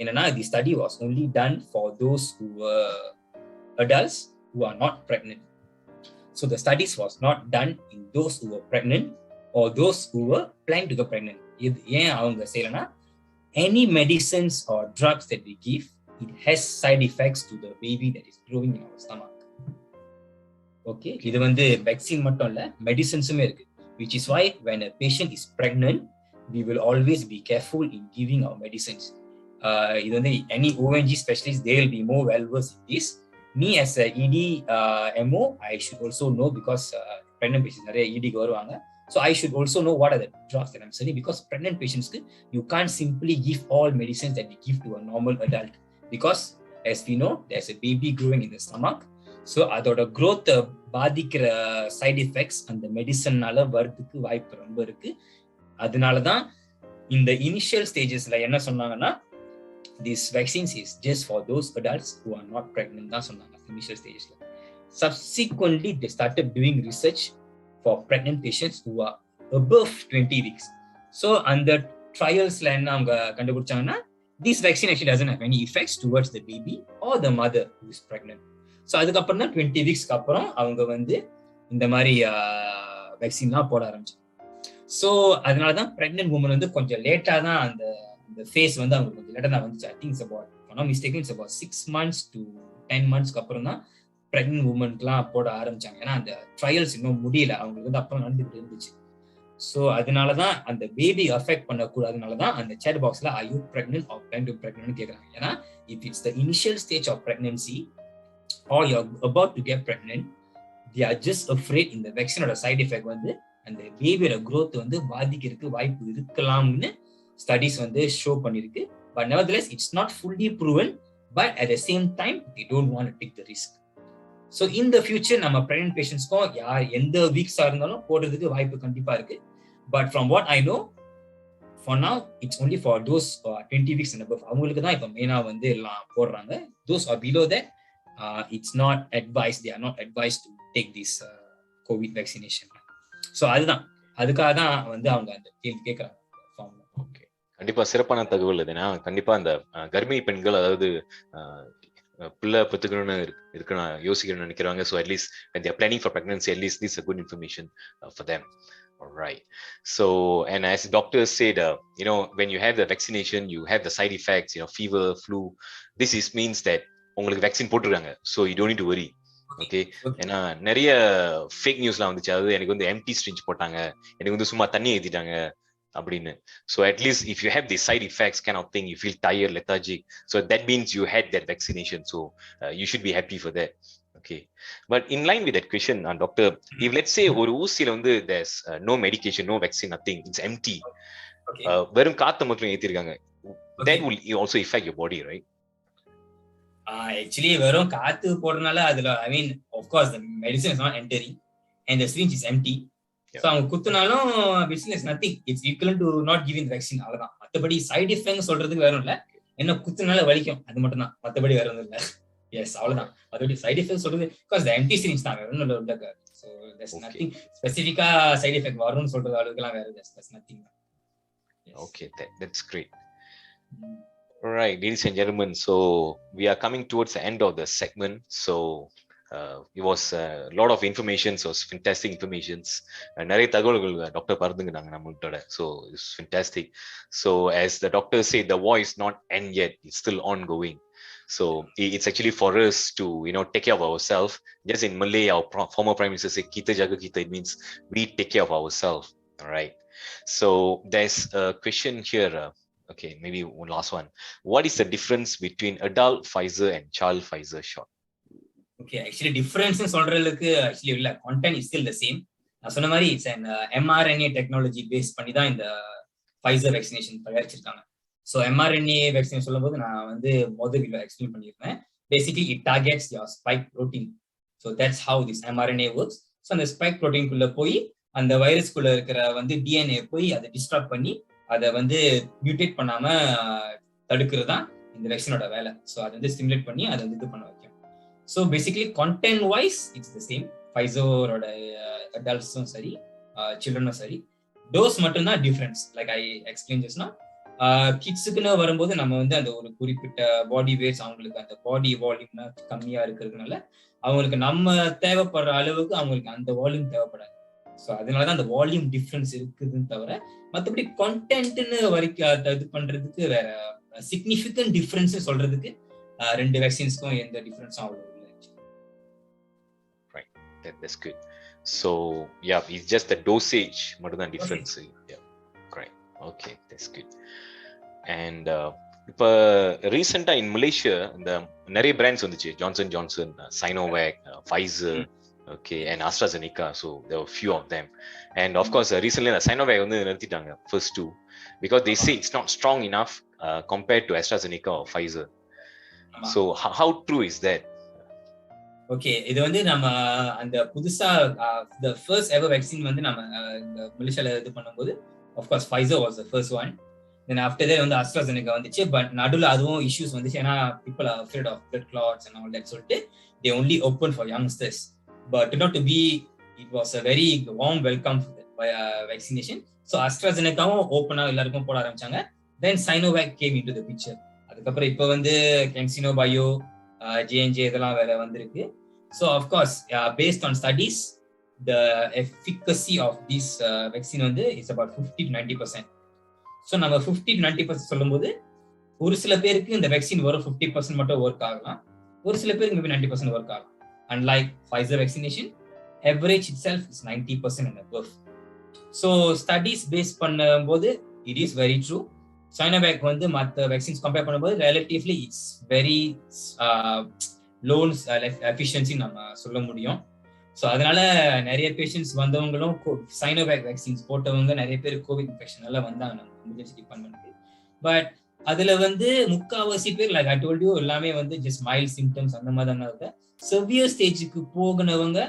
என்னன்னா, the study was only done for those who were adults who are not pregnant. So the studies was not done in those who were pregnant or those who were planning to get pregnant. ஏன் அவங்க செய்யலனா, any medicines or drugs that we give, it has side effects to the baby that is growing in our stomach. Okay, இது வந்து vaccine மட்டும் இல்ல, மெடிசன்ஸுமே இருக்கு. Which is why when a patient is pregnant, we will always be careful in giving our medicines. இது வந்து any ONG specialist, they will be more well versed in this. Me as a ED MO, I should also know because pregnant patients நிறைய ED க்கு வருவாங்க. So I should also know what are the drugs that I'm selling, because pregnant patients you can't simply give all medicines that we give to a normal adult, because as we know there's a baby growing in the stomach. So அதோட growth பாதிக்கிற side effects அந்த மெடிசன்னால வரதுக்கு வாய்ப்பு ரொம்ப இருக்கு. அதனால தான் இந்த இனிஷியல் ஸ்டேஜஸ்ல என்ன சொன்னாங்கன்னா, this vaccines is just for those adults who are not pregnant தான் சொன்னாங்க initial stagesல. Subsequently they started doing research for pregnant patients who are above 20 weeks. So அந்த trialsல என்ன அவங்க கண்டுபிடிச்சாங்கன்னா, this vaccine actually doesn't have any effects towards the baby or the mother who is pregnant. So அதுக்கப்புறம் தான் 20 வீக்ஸ்க்கு அப்புறம் அவங்க வந்து இந்த மாதிரி வேக்சின்லாம் போட ஆரம்பிச்சாங்க. ஸோ அதனால தான் ப்ரெக்னென்ட் உமன் வந்து கொஞ்சம் லேட்டாக தான் அந்த ஃபேஸ் வந்து அவங்க கொஞ்சம் லேட்டாக தான் வந்துச்சு. I think it's about mistake it's about 6 months to 10 monthsக்கு அப்புறம் தான் ப்ரெக்னென்ட் உமனுக்குலாம் போட ஆரம்பிச்சாங்க. ஏன்னா அந்த ட்ரையல்ஸ் இன்னும் முடியல, அவங்களுக்கு வந்து அப்புறம் நடந்துகிட்டு இருந்துச்சு. ஸோ அதனாலதான் அந்த பேபி அஃபெக்ட் பண்ணக்கூடாதுனாலதான் அந்த சேட் பாக்ஸ்ல are you pregnant or plan to pregnant கேட்கறாங்க. ஏன்னா if it's the initial stage of pregnancy or you're about to get pregnant, they are just afraid இந்த வேக்சினோட சைடு எஃபெக்ட் வந்து அந்த பேபியோட growth வந்து பாதிக்கிறதுக்கு வாய்ப்பு இருக்கலாம்னு ஸ்டடிஸ் வந்து ஷோ பண்ணிருக்கு. But nevertheless it's not fully proven, but at the same time they don't want to take the risk. So in the future நம்ம pregnant patientsக்கும் யார் எந்த வீக்ஸா இருந்தாலும் போடுறதுக்கு வாய்ப்பு கண்டிப்பா இருக்கு. But from what I know for now it's only for those 20 weeks and above. அவங்களுக்கு தான் இப்போ மெயினா வந்து எல்லாம் போடுறாங்க. Those are below that it's not advised, they are not advised to take this COVID vaccination. So அதுக்காக தான் வந்து அவங்க அந்த கேள்வி கேட்கறாங்க. ஓகே, கண்டிப்பா சிறப்பான தகவல் இது. ஏன்னா கண்டிப்பா அந்த கர்ப்பிணி பெண்கள், அதாவது பிள்ளை பெற்றுக்கணும்னு இருக்கணும் யோசிக்கணும்னு நினைக்கிறாங்க. So at least when they are planning for pregnancy, at least this is a good information for them. All right. So, and as doctors said, when you have the vaccination, you have the side effects, fever, flu. This means that உங்களுக்கு vaccine போட்டுருக்காங்க. So you don't need to worry. Okay, ஏன்னா நிறைய fake நியூஸ்லாம் வந்துச்சு. அதாவது எனக்கு வந்து empty ஸ்ட்ரிஞ்ச் போட்டாங்க, எனக்கு வந்து சும்மா தண்ணி ஏற்றிட்டாங்க அப்படின்னு. So at least if you have the side effects kind of thing, you feel tired, lethargic, so that means you had that vaccination. So you should be happy for that. Okay, but in line with that question, doctor, if let's say ஒரு ஊசியில வந்து there's no medication, no vaccine, nothing, it's empty, வெறும் காத்து மட்டும் ஏத்திருக்காங்க, that will also affect your body, right? Actually வெறும் காத்து போடுறனால அதுல of course the medicine is not entering and the syringe is empty. So அவங்க குத்துனாலும் basically it's nothing, it's equivalent to not giving the vaccine. அவ்வளவுதான். மத்தபடி side effect சொல்றதுக்கு வேற இல்ல, என்ன குத்துனால வலிக்கும் அது மட்டும் தான், மத்தபடி வேற ஒண்ணும் இல்ல. எஸ், அவ்வளவுதான். அதோட சைடு எஃபெக்ட் சொல்றது because the empty syringe தான், வேற ஒண்ணும் இல்ல. So there's nothing specifically side effect வரும்னு சொல்றது அளவுக்குலாம் வேற there's nothing. Okay, that's great. All right, ladies and gentlemen, so we are coming towards the end of the segment. So it was a lot of information, so it's fantastic informations. நிறைய தகவல்கள் doctor பகிர்ந்துங்க நம்மளோட. So it's fantastic. So as the doctor said, the war is not end yet, it's still ongoing. So it's actually for us to take care of ourselves. Just in Malay, our former prime minister said kita jaga kita, it means we take care of ourselves. All right, so there's a question here. Okay, maybe one last one. What is the difference between adult Pfizer and child Pfizer shot? Okay, actually difference in சொல்றதுக்கு actually இல்ல, content is still the same. நான் சொன்ன மாதிரி it's an mRNA technology based பண்ணி தான் இந்த Pfizer vaccination தயாரிச்சிருக்காங்க. So mRNA vaccine சொல்லும் போது நான் வந்து முதல்ல எக்ஸ்பிளைன் பண்ணியிருந்தேன். Basically it targets your spike protein. So that's how this mRNA works. So அந்த ஸ்பைக் ப்ரோட்டீன்குள்ள போய் அந்த வைரஸ்குள்ள இருக்கிற வந்து டிஎன்ஏ போய் அதை டிஸ்ட்ராக்ட் பண்ணி அதை வந்து மியூட்டேட் பண்ணாம தடுக்கிறது தான் இந்த வேக்சினோட வேலை. ஸோ அதை வந்து ஸ்டிமுலேட் பண்ணி அதை வந்து இது பண்ண வைக்கும். So basically content wise it's the same. ஃபைசரோட அடல்ட்ஸும் சரி சில்ட்ரனும் சரி, டோஸ் மட்டும்தான் டிஃப்ரென்ஸ். லைக் ஐ எக்ஸ்பிளைன் ஜஸ்ட்னா, கிட்ஸுக்குன்னு வரும்போது நம்ம வந்து அந்த ஒரு குறிப்பிட்ட பாடி வெயிட்ஸ், அவங்களுக்கு அந்த பாடி வால்யூம் கம்மியா இருக்கிறதுனால அவங்களுக்கு நம்ம தேவைப்படுற அளவுக்கு அவங்களுக்கு அந்த வால்யூம் தேவைப்படாது. ஸோ அதனாலதான் அந்த வால்யூம் டிஃப்ரென்ஸ் இருக்குதுன்னு தவிர மற்றபடி கண்டென்ட்னு வரைக்கும் இது பண்றதுக்கு வேற சிக்னிஃபிகன்ட் டிஃப்ரென்ஸ் சொல்றதுக்கு ரெண்டு வேக்சின்ஸ்க்கும் எந்த டிஃப்ரென்ஸும் அவ்வளவு இல்லை. Right, that's good. So yeah, it's just the dosage மட்டும் தான் difference. Yeah, right. Okay, that's good. And இப்போ ரீசெண்டா இன் மலேசியா இந்த நிறைய பிராண்ட்ஸ் வந்துச்சு, Johnson Johnson, Sinovac, Pfizer, okay, and AstraZeneca. So there were few of them, and of course recently the Sinovac வந்து நிறுத்திட்டாங்க first two because they say it's not strong enough compared to AstraZeneca or Pfizer. So how true is that? Okay, இது வந்து நம்ம அந்த புதுசா the first ever vaccine வந்து நம்ம இந்த மலேசியால இது பண்ணும்போது of course Pfizer was the first one. Then after that வந்து AstraZeneca வந்துச்சு. பட் நடுவுல அதுவும் இஷ்யூஸ் வந்துச்சு. ஏன்னா people are afraid of blood clots and all that, சொல்லிட்டு they only open for youngsters. But not to be, it was a very warm welcome for vaccination. So AstraZeneca-வும் ஓப்பனா எல்லாருக்கும் போட ஆரம்பிச்சாங்க. Then Sinovac came into the picture. அதுக்கப்புறம் இப்போ வந்து CanSino Bio, J&J இதெல்லாம் வேற வந்திருக்கு. So of course, based on studies, the efficacy of this vaccine வந்து is about 50-90%. So நம்ம 50-90% சொல்லும்போது ஒரு சில பேருக்கு இந்த வேக்சின் வரும் 50% மட்டும் ஒர்க் ஆகலாம், ஒரு சில பேருக்கு மேபி 90% ஒர்க் ஆகலாம். Unlike Pfizer vaccination, average itself is 90% and above. So studies based பண்ணும்போது it is very true. Sinovac வந்து மற்ற vaccines compare பண்ணும்போது relatively it's very low efficiency நம்ம சொல்ல முடியும். ஸோ அதனால நிறைய பேஷண்ட்ஸ் வந்தவங்களும் சைனோவேக் வேக்சின்ஸ் போட்டவங்க நிறைய பேர் கோவிட் இன்ஃபெக்ஷனால வந்தாங்க நம்ம எமர்ஜென்சி டிபார்ட்மெண்ட்டுக்கு. பட் அதுல வந்து முக்காவாசி பேர் லைக் ஐ டோல்ட் யூ எல்லாமே வந்து ஜஸ்ட் மைல்ட் சிம்டம்ஸ் அந்த மாதிரி தான் இருக்கு. செவியர் ஸ்டேஜுக்கு போகினவங்க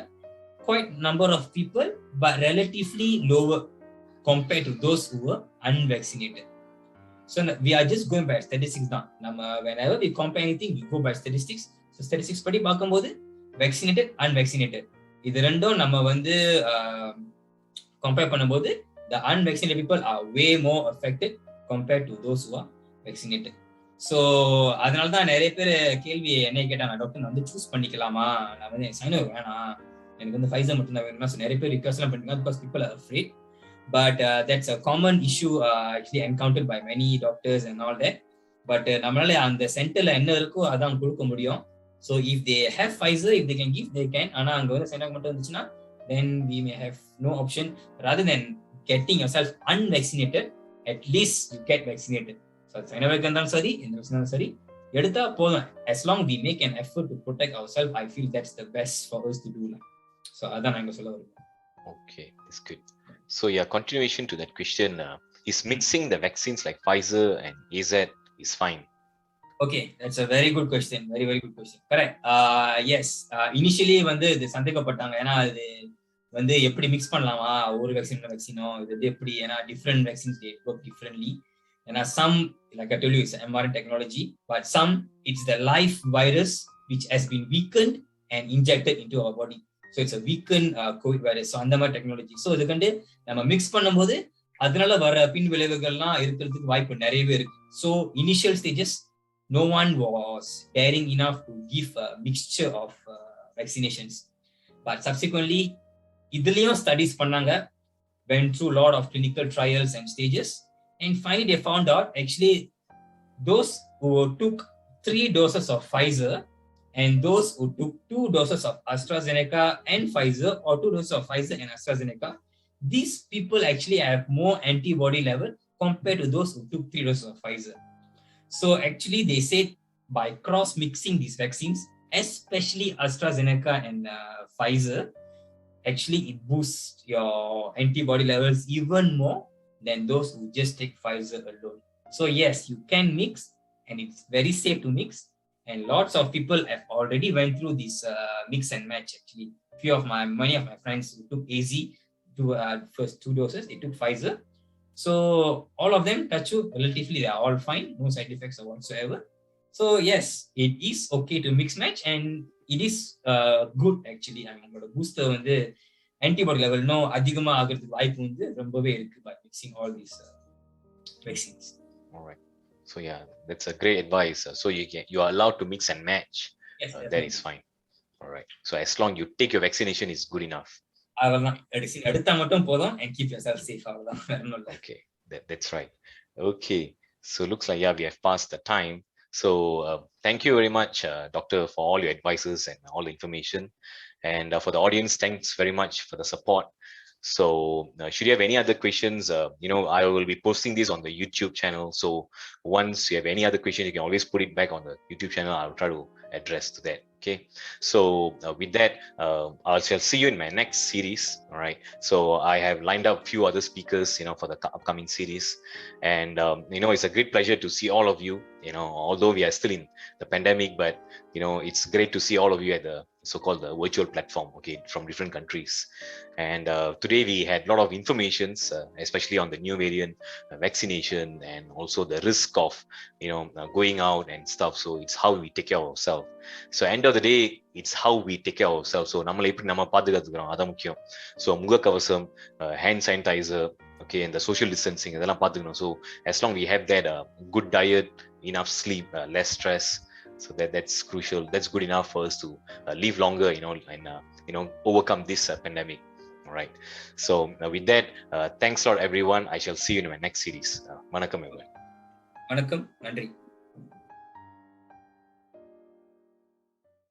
quite number of people but relatively lower compared to those who were unvaccinated. So we are just going by statistics தான். நம்ம whenever we compare anything we go by statistics. So statistics படி பார்க்கும்போது vaccinated unvaccinated இது ரெண்டும் நம்ம வந்து compare பண்ணும்போது the unvaccinated people are way more affected compared to those who are vaccinated. So அதனால தான் நிறைய பேர் கேள்வி என்ன கேட்டாங்க, டாக்டர் நான் வந்து சூஸ் பண்ணிக்கலாமா, நான் வந்து சைனோவேக் வேணாம் எனக்கு வந்து ஃபைசர் மட்டும் தான் வேணும்னா நிறைய பேர் ரிக்வெஸ்ட்லாம் பண்ணிருக்காங்க because people are afraid. But that's a common issue actually encountered by many doctors and all that. But நம்மளால அந்த சென்டர்ல என்ன இருக்கோ அதான் கொடுக்க முடியும். So if they have Pfizer, if they can give, they can. ஆனா அங்க வந்து சைனோவேக் மட்டும் இருந்துச்சுன்னா then we may have no option. Rather than getting yourself unvaccinated, at least you get vaccinated. So Sinovac இருந்தாலும் சரி எந்த வேக்சினாலும் சரி எடுத்தா போதும். As long we make an effort to protect ourselves, I feel that's the best for us to do. So அதான் நான் இங்க சொல்ல வரேன். Okay, that's good. So yeah, continuation to that question, is mixing the vaccines like Pfizer and AZ is fine? Okay, that's a very good question. Very, very good question. Correct. Yes. Initially வந்து இது சந்தேகப்பட்டாங்க. ஏன்னா அது வந்து எப்படி mix பண்ணலாமா ஒரு வேக்சினோ இது எப்படி, ஏன்னா different vaccines they work differently. ஏன்னா some like I told you it's mRNA technology, but some it's the live virus which has been weakened and injected into our body. So it's a weakened COVID virus. So அந்த மாதிரி technology. So இது கண்டு நம்ம mix பண்ணும்போது அதனால வர பின் விளைவுகள்லாம் இருக்கிறதுக்கு வாய்ப்பு நிறையவே இருக்கு. So initial stages no one was daring enough to give a mixture of vaccinations. But subsequently, idhiliyum studies பண்ணாங்க, went through a lot of clinical trials and stages, and finally they found out actually those who took 3 doses of Pfizer and those who took 2 doses of AstraZeneca and Pfizer, or 2 doses of Pfizer and AstraZeneca, these people actually have more antibody level compared to those who took 3 doses of Pfizer. So actually they said by cross mixing these vaccines, especially AstraZeneca and Pfizer, actually it boosts your antibody levels even more than those who just take Pfizer alone. So yes, you can mix and it's very safe to mix, and lots of people have already went through this mix and match. Actually many of my friends who took AZ to first 2 doses, they took Pfizer. So all of them, touch wood, relatively they are all fine, no side effects or whatsoever. So yes, it is okay to mix match, and it is good actually. I mean, உங்களோட booster வந்து antibody level no அதிகமா ஆகிறதுக்கு வாய்ப்பு வந்து ரொம்பவே இருக்கு by mixing all these vaccines. All right. So yeah, that's a great advice. So you are allowed to mix and match. Yes, that is fine. All right. So as long you take your vaccination is good enough. அவ்வளவுதான், எடுத்தா மட்டும் போதும், and keep yourself safe. அவ்வளவுதான். Okay, that's right. Okay, so looks like yeah we have passed the time. So thank you very much, doctor, for all your advices and all the information, and for the audience, thanks very much for the support. So should you have any other questions, I will be posting this on the YouTube channel, so once you have any other question you can always put it back on the YouTube channel. I'll try to address to that. Okay, so with that, I shall see you in my next series. All right, so I have lined up few other speakers for the upcoming series, and it's a great pleasure to see all of you, although we are still in the pandemic, but it's great to see all of you at the so-called the virtual platform, okay, from different countries. And today we had a lot of informations, especially on the new variant, vaccination, and also the risk of going out and stuff. So it's how we take care of ourselves. So end of the day, it's how we take care of ourselves. So நம்மளை எப்படி நம்ம பாதுகாத்துக்கிறோம் அதான் முக்கியம். So முகக்கவசம், hand sanitizer, okay, and the social distancing இதெல்லாம் பாத்துக்கணும். So as long we have that good diet, enough sleep, less stress, so that's crucial. That's good enough for us to live longer, and overcome this pandemic. All right. So with that, thanks a lot everyone. I shall see you in my next series. Vanakkam everyone. Vanakkam, nandri.